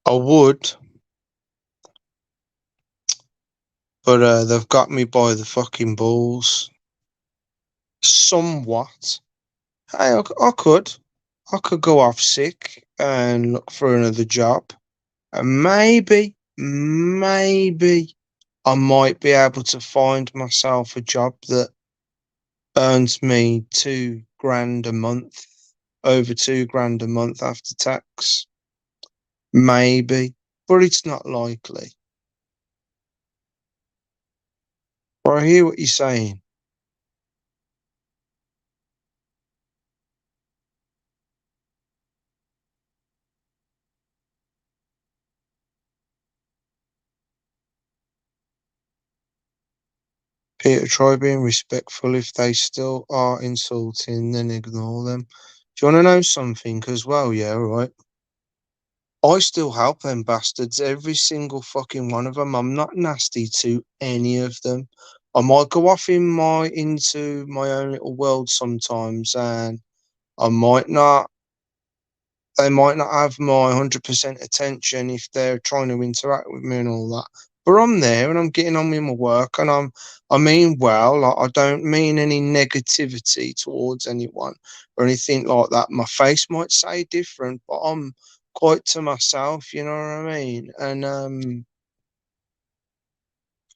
I would, but they've got me by the fucking balls. Somewhat. Hey, I could go off sick and look for another job. And maybe I might be able to find myself a job that earns me 2 grand a month, over 2 grand a month after tax. Maybe, but it's not likely. But I hear what you're saying. Peter, try being respectful. If they still are insulting, then ignore them. Do you want to know something as well? Yeah, right. I still help them bastards, every single fucking one of them. I'm not nasty to any of them. I might go off into my own little world sometimes, and I might not. They might not have my 100% attention if they're trying to interact with me and all that. But I'm there and I'm getting on with my work, and I mean well. Like, I don't mean any negativity towards anyone or anything like that. My face might say different, but I'm quite to myself, you know what I mean? And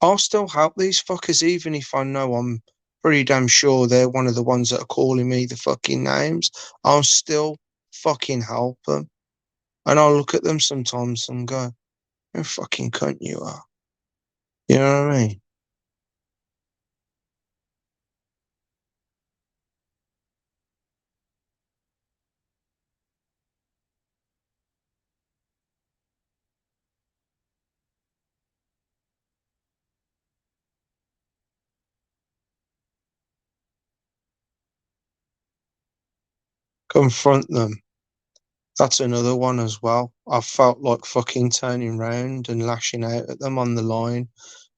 I'll still help these fuckers even if I know I'm pretty damn sure they're one of the ones that are calling me the fucking names. I'll still fucking help them. And I'll look at them sometimes and go, "You fucking cunt you are." You know what I mean? Confront them. That's another one as well. I felt like fucking turning round and lashing out at them on the line.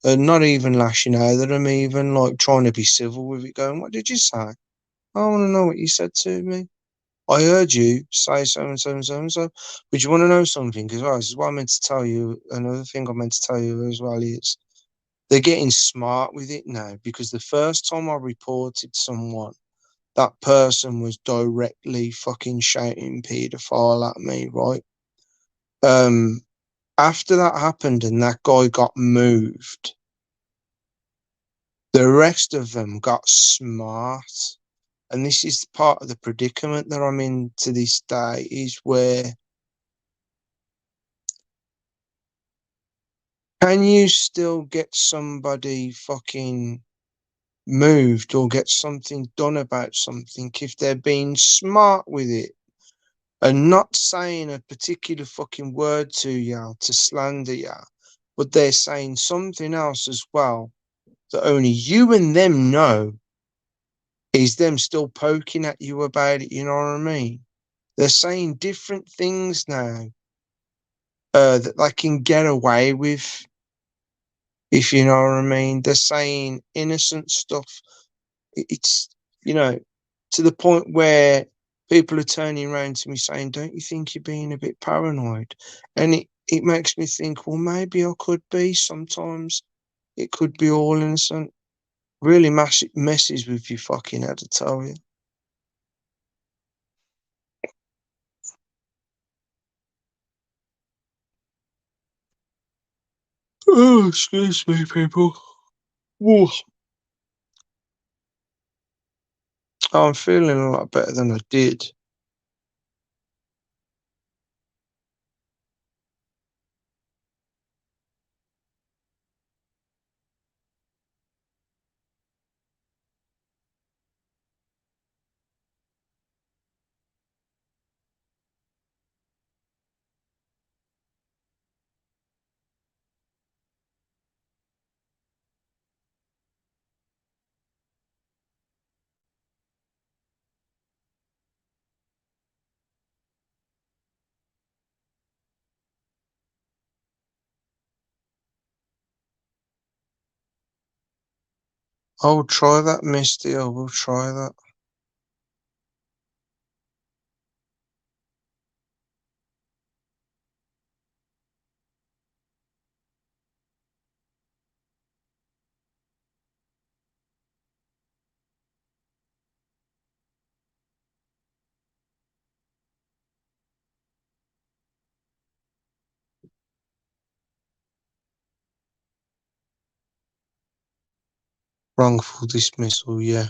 Not even lashing out at them, even like trying to be civil with it, going, "What did you say? I want to know what you said to me. I heard you say so and so and so and so. But you want to know something as well? This is what I meant to tell you. Another thing I meant to tell you as well is they're getting smart with it now, because the first time I reported someone, that person was directly fucking shouting paedophile at me, right? Um, After that happened and that guy got moved, the rest of them got smart. And this is part of the predicament that I'm in to this day, is where can you still get somebody fucking moved or get something done about something if they're being smart with it and not saying a particular fucking word to you to slander you, but they're saying something else as well that only you and them know, is them still poking at you about it, you know what I mean? They're saying different things now that they can get away with, if you know what I mean. They're saying innocent stuff. It's, you know, to the point where people are turning around to me saying, "Don't you think you're being a bit paranoid?" And it makes me think, well, maybe I could be sometimes. It could be all innocent. Really messes with your fucking head, I tell you. Oh, excuse me, people. Whoa. I'm feeling a lot better than I did. I'll try that, Misty. I will try that. Wrongful dismissal, yeah.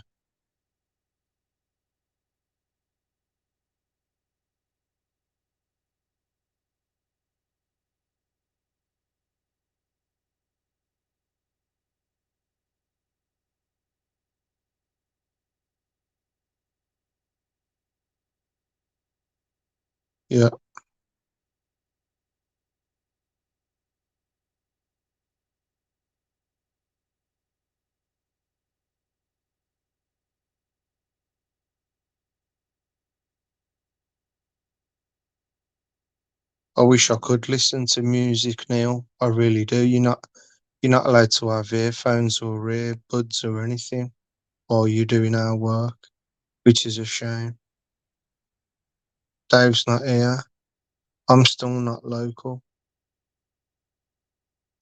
Yeah. I wish I could listen to music, Neil. I really do. You're not allowed to have earphones or earbuds or anything while you're doing our work, which is a shame. Dave's not here. I'm still not local.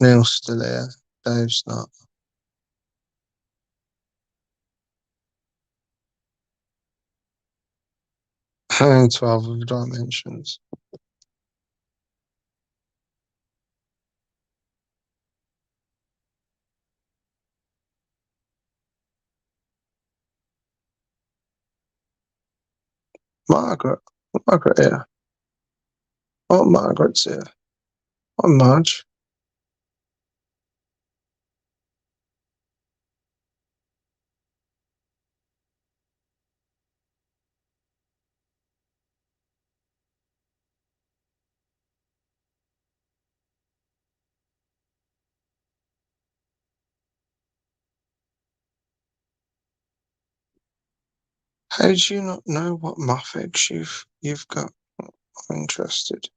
Neil's still here. Dave's not. Having 12 of dimensions. Margaret. Margaret here. Oh, Margaret's here. Oh, Marge. How do you not know what muff eggs you've got? I'm interested.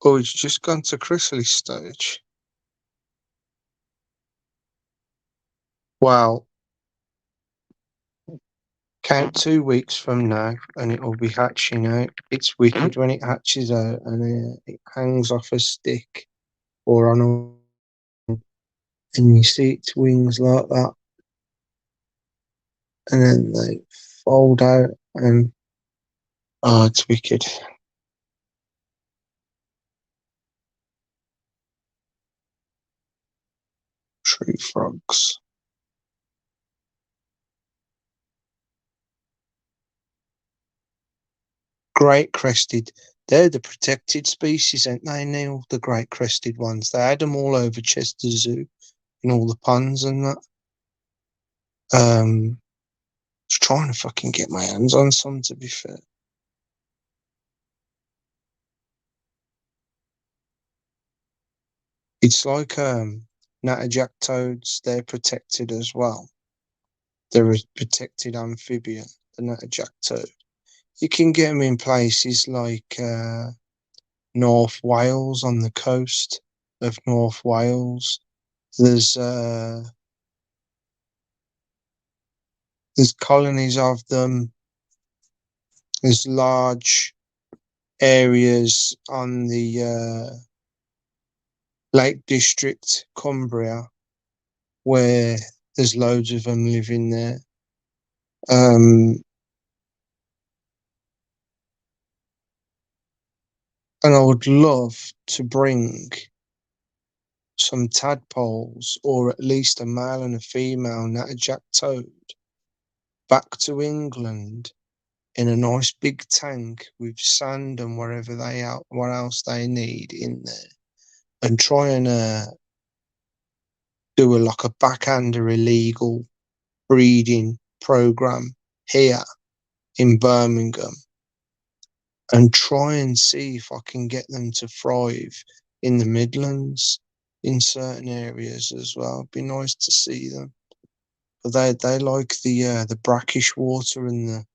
Oh, it's just gone to chrysalis stage. Wow. Count 2 weeks from now and it will be hatching out. It's wicked when it hatches out and it hangs off a stick or on a, and you see its wings like that, and then they fold out and oh, it's wicked. Tree frogs. Great crested. They're the protected species, aren't they, Neil? The great crested ones. They had them all over Chester Zoo in all the ponds and that. Just trying to fucking get my hands on some, to be fair. It's like natterjack toads. They're protected as well. They're a protected amphibian, the natterjack toad. You can get them in places like North Wales on the coast. of North Wales. There's colonies of them. There's large areas on the Lake District, Cumbria, where there's loads of them living there. And I would love to bring some tadpoles, or at least a male and a female natterjack toad, back to England in a nice big tank with sand and wherever what else they need in there, and try and do like a backhander illegal breeding program here in Birmingham, and try and see if I can get them to thrive in the Midlands in certain areas as well. It'd be nice to see them. But they like the brackish water and the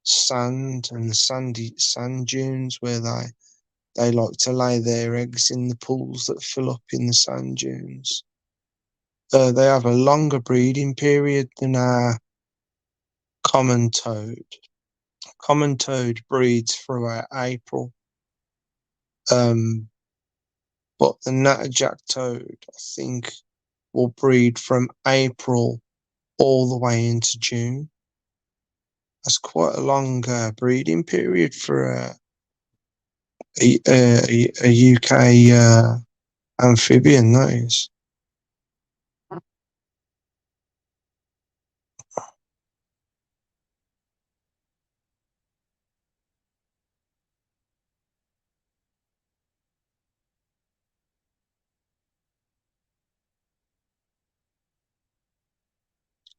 sand and the sandy sand dunes where they like to lay their eggs in the pools that fill up in the sand dunes. They have a longer breeding period than our common toad. Common toad breeds throughout April, but the natterjack toad, I think, will breed from April all the way into June. That's quite a long breeding period for a UK amphibian, that is.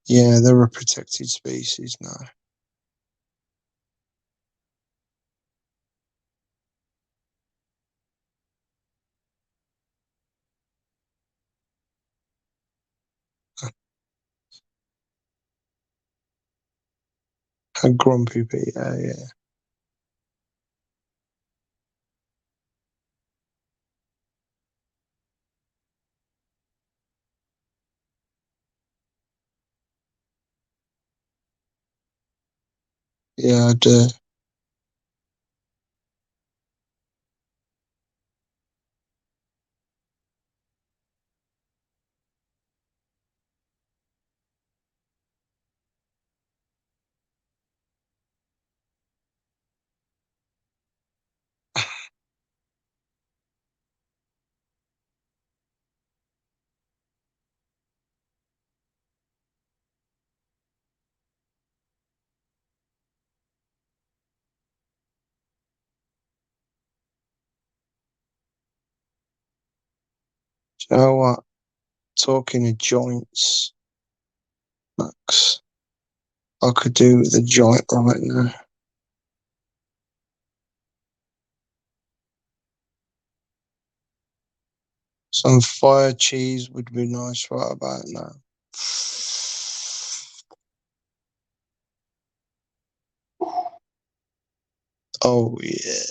Yeah, they're a protected species now. A grumpy bee, yeah. Yeah, I do. Do you know what? Talking of joints, Max, I could do with a joint right now. Some fire cheese would be nice right about now. Oh, yeah.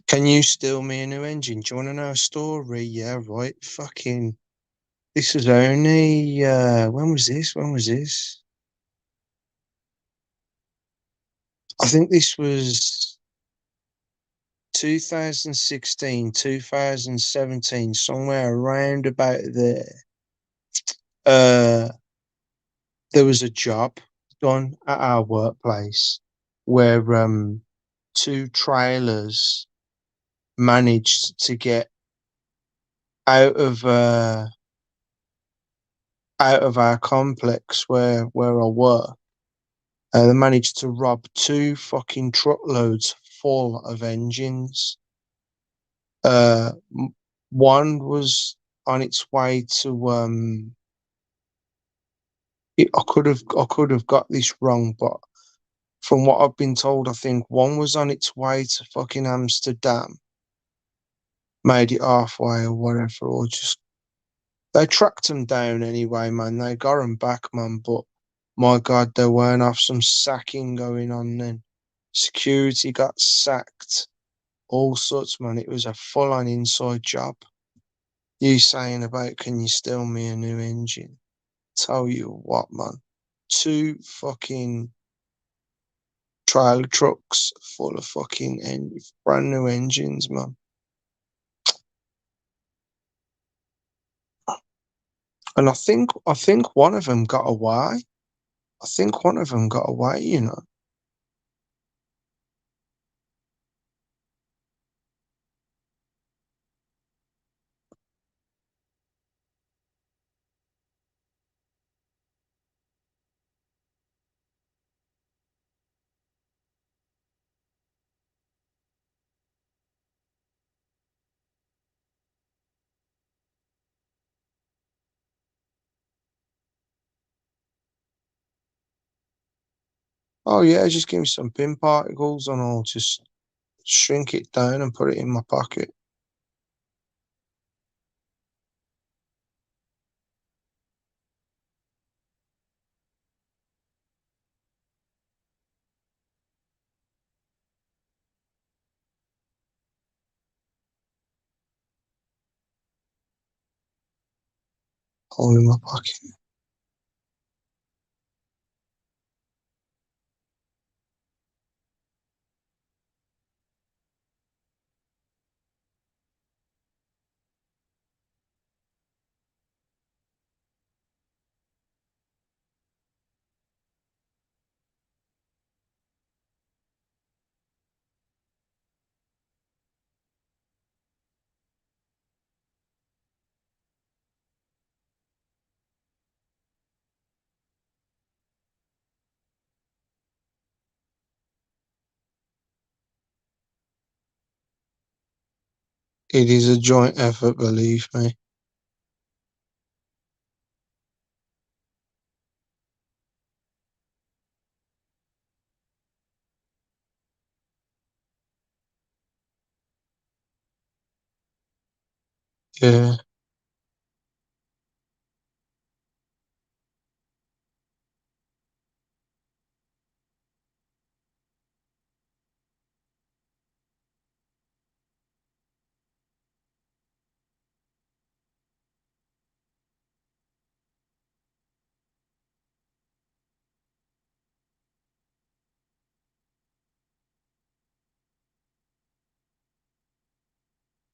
Can you steal me a new engine? Do you want to know a story? Yeah, right. Fucking. This was only. When was this? When was this? I think this was 2016, 2017, somewhere around about there. There was a job done at our workplace where two trailers managed to get out of uh, out of our complex where I work. They managed to rob two fucking truckloads full of engines. One was on its way to I could have got this wrong, but from what I've been told, I think one was on its way to fucking Amsterdam, made it halfway or whatever, or just they tracked them down anyway, man. They got them back, man. But my God, they weren't off some sacking going on then. Security got sacked, all sorts, man. It was a full-on inside job. You saying about, can you steal me a new engine? Tell you what, man. Two fucking trailer trucks full of fucking brand new engines, man. And I think one of them got away. I think one of them got away, you know. Oh yeah, just give me some pin particles and I'll just shrink it down and put it in my pocket. All in my pocket. It is a joint effort, believe me. Yeah.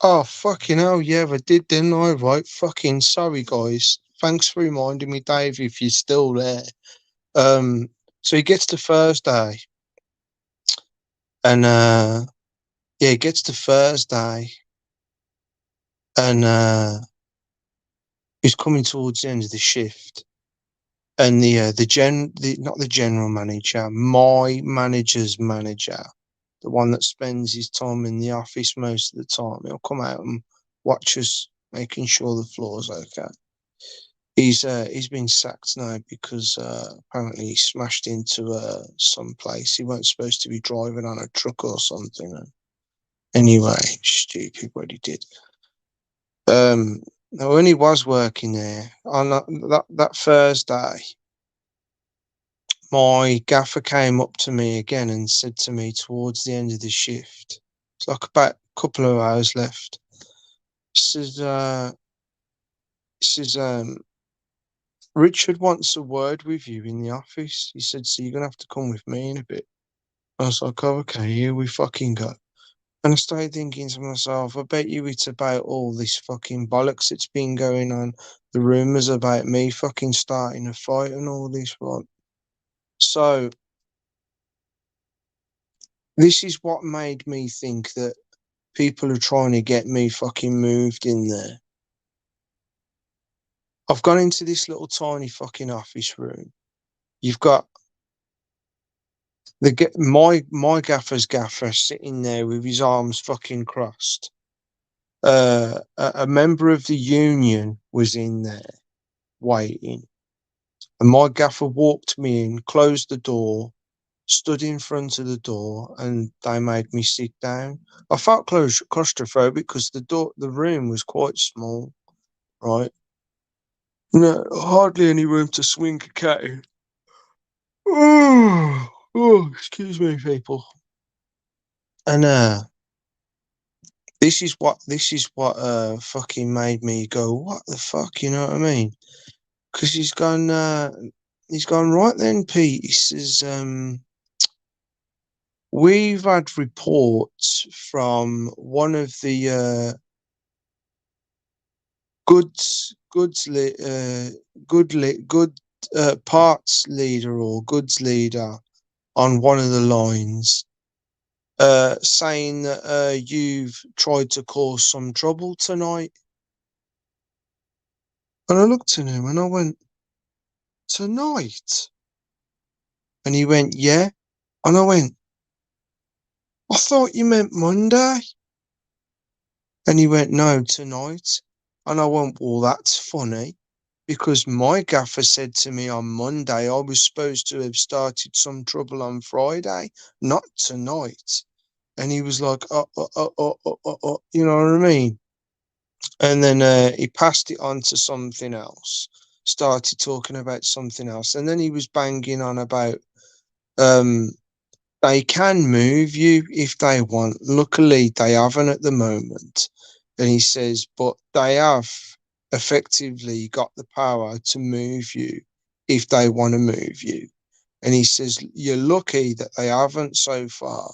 Oh fucking hell, yeah, I did, didn't I? Right, fucking sorry guys. Thanks for reminding me, Dave, if you're still there. Um so he gets to Thursday and yeah, he gets to Thursday and he's coming towards the end of the shift. And the not the general manager, my manager's manager, the one that spends his time in the office most of the time, he'll come out and watch us, making sure the floor's okay. He's been sacked now because apparently he smashed into some place. He wasn't supposed to be driving on a truck or something. Anyway, stupid what he did. Now when he was working there on that Thursday, my gaffer came up to me again and said to me towards the end of the shift, it's like about a couple of hours left. He says, Richard wants a word with you in the office. He said, so you're gonna have to come with me in a bit. I was like, oh, okay, here we fucking go. And I started thinking to myself, I bet you it's about all this fucking bollocks that's been going on, the rumours about me fucking starting a fight and all this, right? So this is what made me think that people are trying to get me fucking moved in there. I've gone into this little tiny fucking office room. You've got my gaffer's gaffer sitting there with his arms fucking crossed. a member of the union was in there waiting, and my gaffer walked me in, closed the door, stood in front of the door, and they made me sit down. I felt claustrophobic because the room was quite small, right? No, hardly any room to swing a cat in. Oh, excuse me, people. And this is what fucking made me go, what the fuck, you know what I mean? Because he's gone, right then, Pete. He says, we've had reports from one of the goods li- good parts leader or goods leader on one of the lines, saying that you've tried to cause some trouble tonight. And I looked at him and I went, tonight? And he went, yeah. And I went, I thought you meant Monday. And he went, no, tonight. And I went, well, that's funny, because my gaffer said to me on Monday I was supposed to have started some trouble on Friday, not tonight. And he was like, you know what I mean? And then he passed it on to something else, started talking about something else. And then he was banging on about, um, they can move you if they want. Luckily, they haven't at the moment. And he says, but they have effectively got the power to move you if they want to move you. And he says, you're lucky that they haven't so far,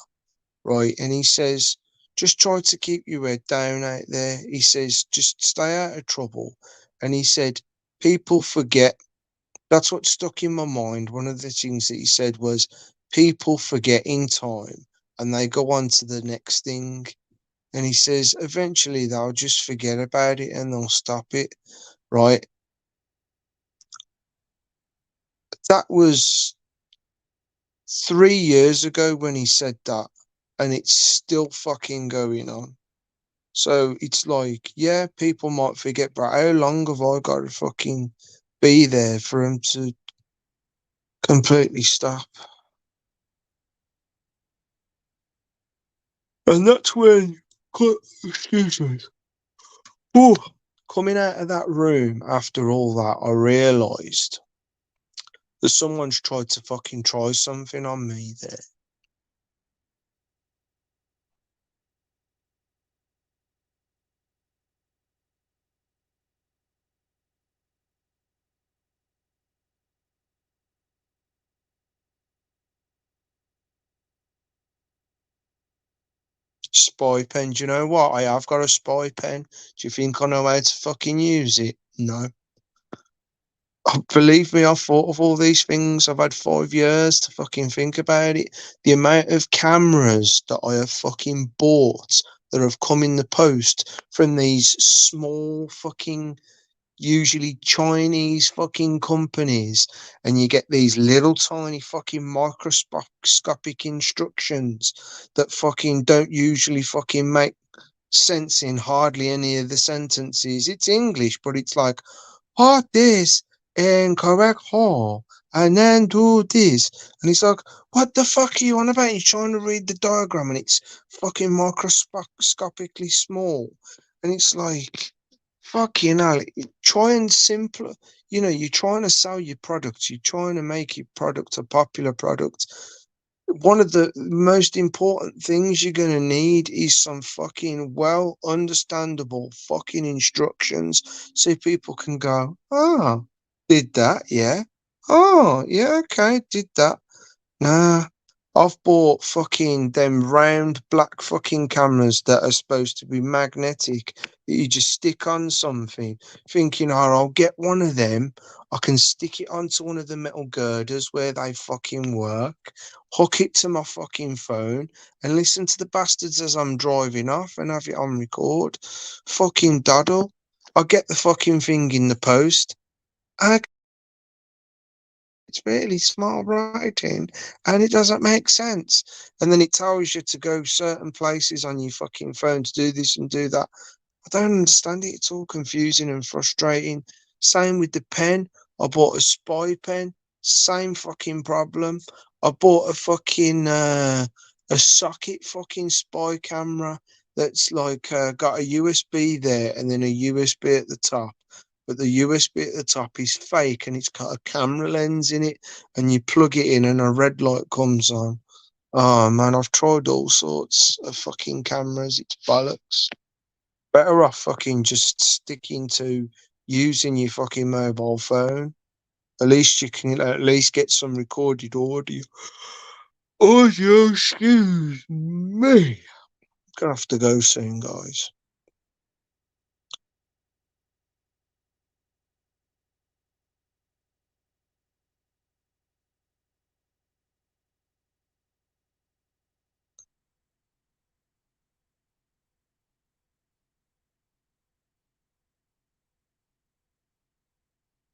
right? And he says, just try to keep your head down out there. He says, just stay out of trouble. And he said, people forget. That's what stuck in my mind. One of the things that he said was, people forget in time and they go on to the next thing. And he says, eventually they'll just forget about it and they'll stop it, right? That was 3 years ago when he said that, and it's still fucking going on. So it's like, yeah, people might forget, but how long have I got to fucking be there for him to completely stop? And that's when, excuse me, oh, coming out of that room after all that, I realised that someone's tried to fucking try something on me there. Spy pen. Do you know what? I have got a spy pen. Do you think I know how to fucking use it? No. Oh, believe me, I've thought of all these things. I've had 5 years to fucking think about it. The amount of cameras that I have fucking bought that have come in the post from these small fucking, usually Chinese fucking companies, and you get these little tiny fucking microscopic instructions that fucking don't usually fucking make sense in hardly any of the sentences. It's English, but it's like, hot this and correct hall and then do this. And it's like, what the fuck are you on about? You're trying to read the diagram and it's fucking microscopically small. And it's like, fucking hell, try and simple. You know, you're trying to sell your product, you're trying to make your product a popular product. One of the most important things you're going to need is some fucking well understandable fucking instructions so people can go, oh, did that, yeah. Oh, yeah, okay, did that. Nah, I've bought fucking them round black fucking cameras that are supposed to be magnetic that you just stick on something, thinking, oh, I'll get one of them. I can stick it onto one of the metal girders where they fucking work, hook it to my fucking phone, and listen to the bastards as I'm driving off and have it on record. Fucking daddle. I get the fucking thing in the post. And it's really small writing and it doesn't make sense. And then it tells you to go certain places on your fucking phone to do this and do that. I don't understand it. It's all confusing and frustrating. Same with the pen. I bought a spy pen. Same fucking problem. I bought a fucking a socket fucking spy camera that's like got a USB there and then a USB at the top. But the USB at the top is fake and it's got a camera lens in it, and you plug it in and a red light comes on. Oh man, I've tried all sorts of fucking cameras. It's bollocks. Better off fucking just sticking to using your fucking mobile phone. At least you can at least get some recorded audio. Audio, excuse me. Gonna have to go soon, guys.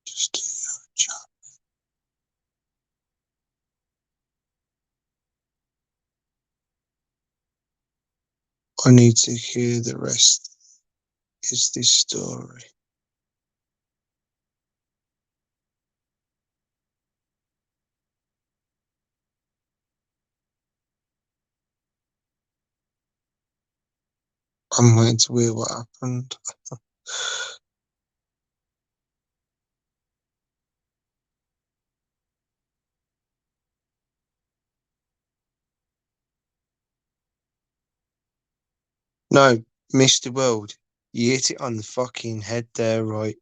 Just I need to hear the rest. Is this story? I'm waiting to hear what happened. No, Mr. World, you hit it on the fucking head there, right?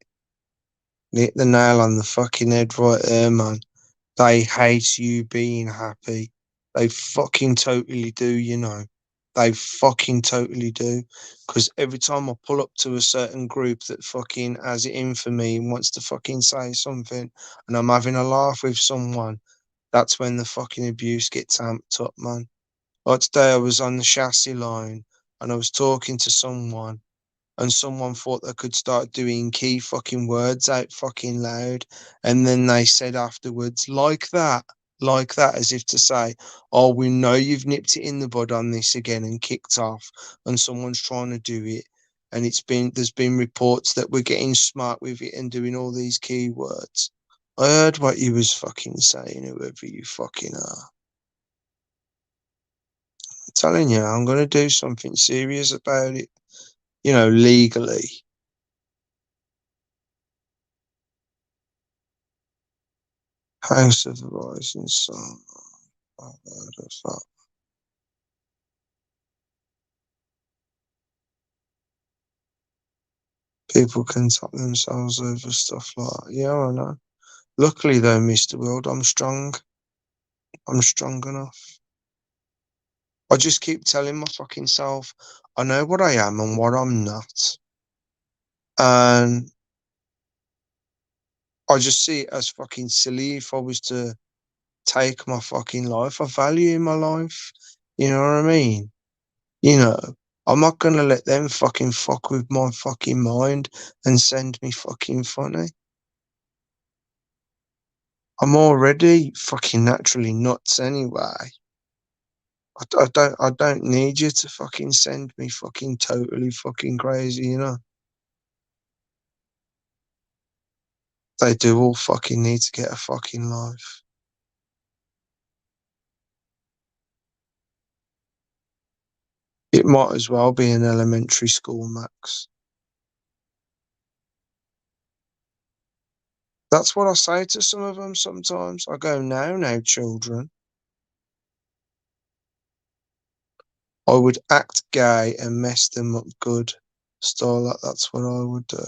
You hit the nail on the fucking head right there, man. They hate you being happy. They fucking totally do, you know. They fucking totally do. Because every time I pull up to a certain group that fucking has it in for me and wants to fucking say something, and I'm having a laugh with someone, that's when the fucking abuse gets amped up, man. Like today, I was on the chassis line and I was talking to someone, and someone thought they could start doing key fucking words out fucking loud. And then they said afterwards, like that, as if to say, oh, we know you've nipped it in the bud on this again and kicked off, and someone's trying to do it. And there's been reports that we're getting smart with it and doing all these keywords. I heard what you was fucking saying, whoever you fucking are. I'm telling you, I'm going to do something serious about it, you know, legally. House of the Rising Sun. I've heard of that. People can tap themselves over stuff like that. Yeah, I know. Luckily, though, Mr. World, I'm strong. I'm strong enough. I just keep telling my fucking self, I know what I am and what I'm not. And I just see it as fucking silly if I was to take my fucking life. I value my life. You know what I mean? You know, I'm not gonna let them fucking fuck with my fucking mind and send me fucking funny. I'm already fucking naturally nuts anyway. I don't need you to fucking send me fucking totally fucking crazy, you know? They do all fucking need to get a fucking life. It might as well be an elementary school, Max. That's what I say to some of them sometimes. I go, now, children. I would act gay and mess them up good. Style like that's what I would do.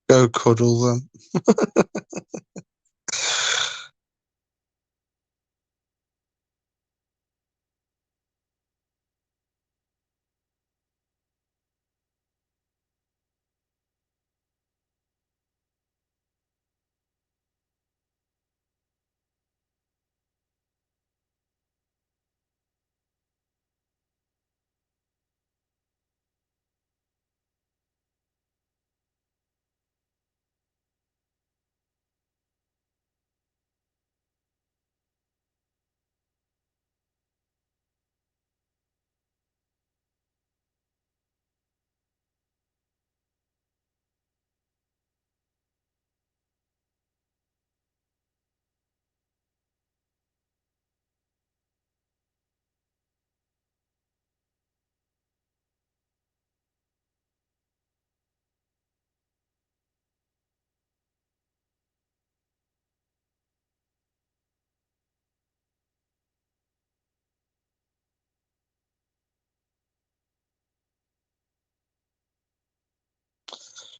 Go cuddle them.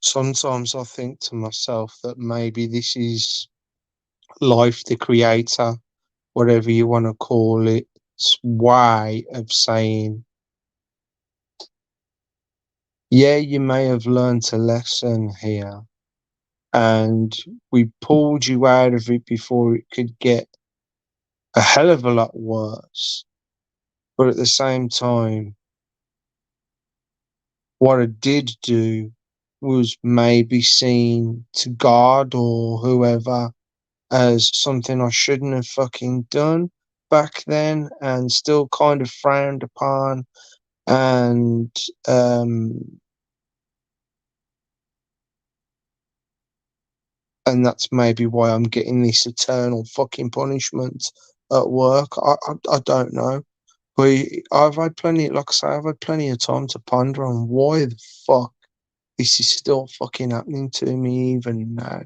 Sometimes I think to myself that maybe this is life, the creator, whatever you want to call it, way of saying, yeah, you may have learnt a lesson here, and we pulled you out of it before it could get a hell of a lot worse. But at the same time, what I did do was maybe seen to God or whoever as something I shouldn't have fucking done back then, and still kind of frowned upon. And and that's maybe why I'm getting this eternal fucking punishment at work. I don't know. But I've had plenty, like I say, I've had plenty of time to ponder on why the fuck this is still fucking happening to me even now.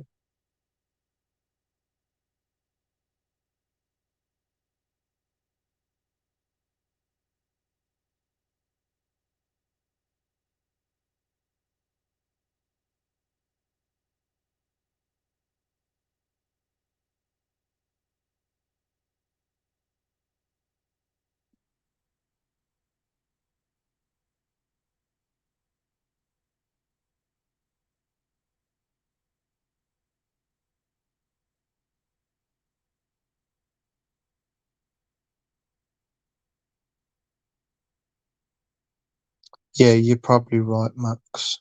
Yeah, you're probably right, Max.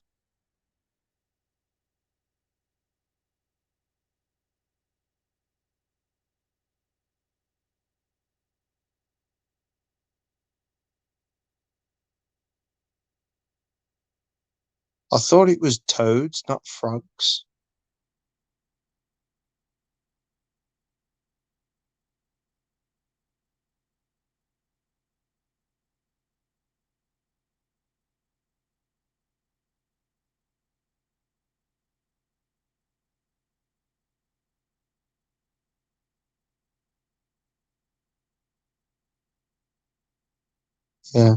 I thought it was toads, not frogs. Yeah,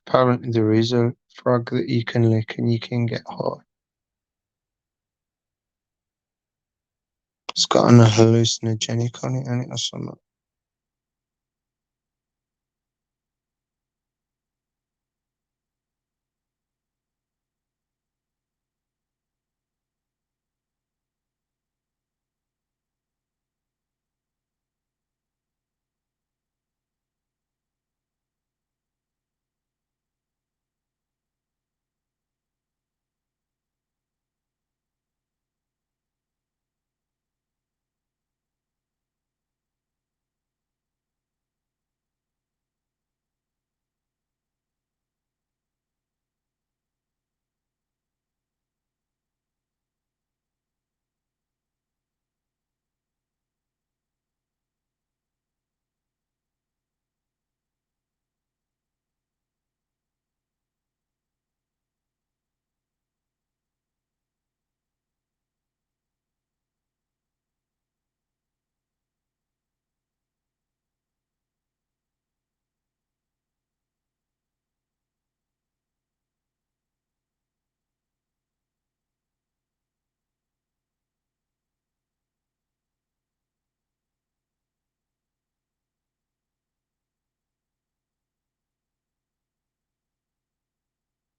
apparently there is a frog that you can lick and you can get high. It's got an hallucinogenic on it, and it or something.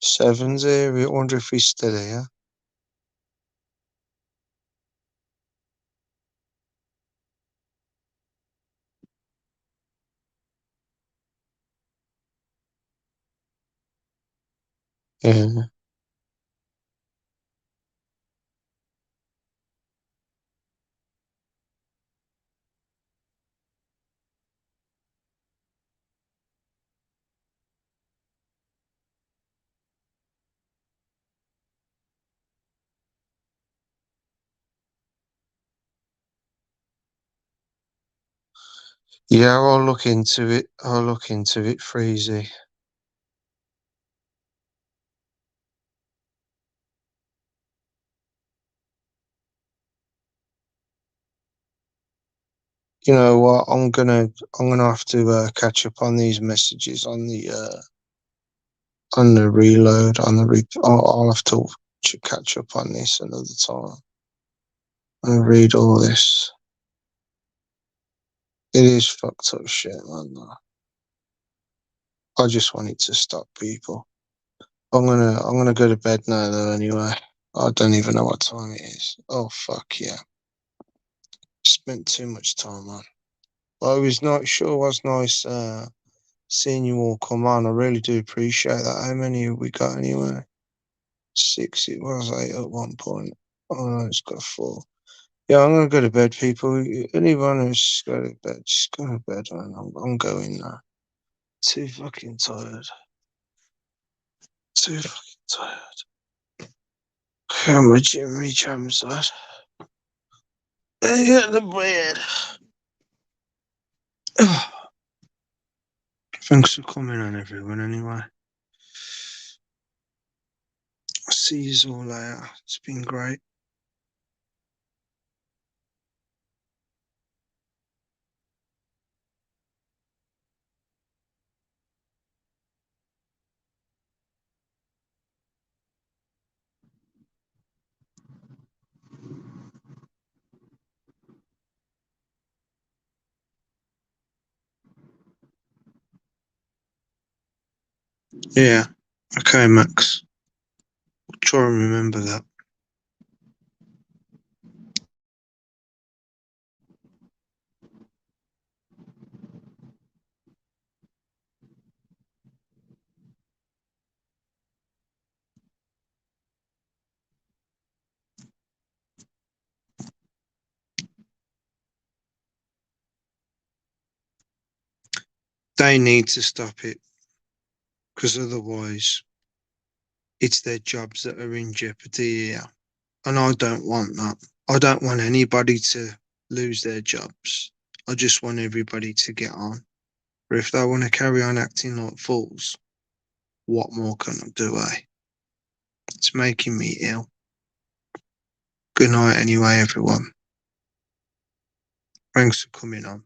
Seven's here. I wonder if he's still here. Yeah. Yeah, I'll look into it. I'll look into it, Freezy. You know what? I'm gonna have to catch up on these messages on the reload on the I'll have to Should catch up on this another time and read all this. It is fucked up shit, man. I just want it to stop, people. I'm gonna go to bed now though anyway. I don't even know what time it is. Oh fuck yeah. Spent too much time on. Well, it was nice, sure was nice seeing you all come on. I really do appreciate that. How many have we got anyway? 6, it was 8 at one point. Oh no, it's got 4. Yeah, I'm gonna go to bed, people. Anyone who's go to bed, just go to bed, man. I'm going now. Too fucking tired. Too fucking tired. How much Jimmy Jams that? I get the bed. Thanks for coming on, everyone. Anyway, I'll see you all later. It's been great. Yeah. Okay, Max. Try and remember that. They need to stop it, because otherwise it's their jobs that are in jeopardy here. And I don't want that. I don't want anybody to lose their jobs. I just want everybody to get on. But if they want to carry on acting like fools, what more can I do, eh? It's making me ill. Good night anyway, everyone. Thanks for coming on.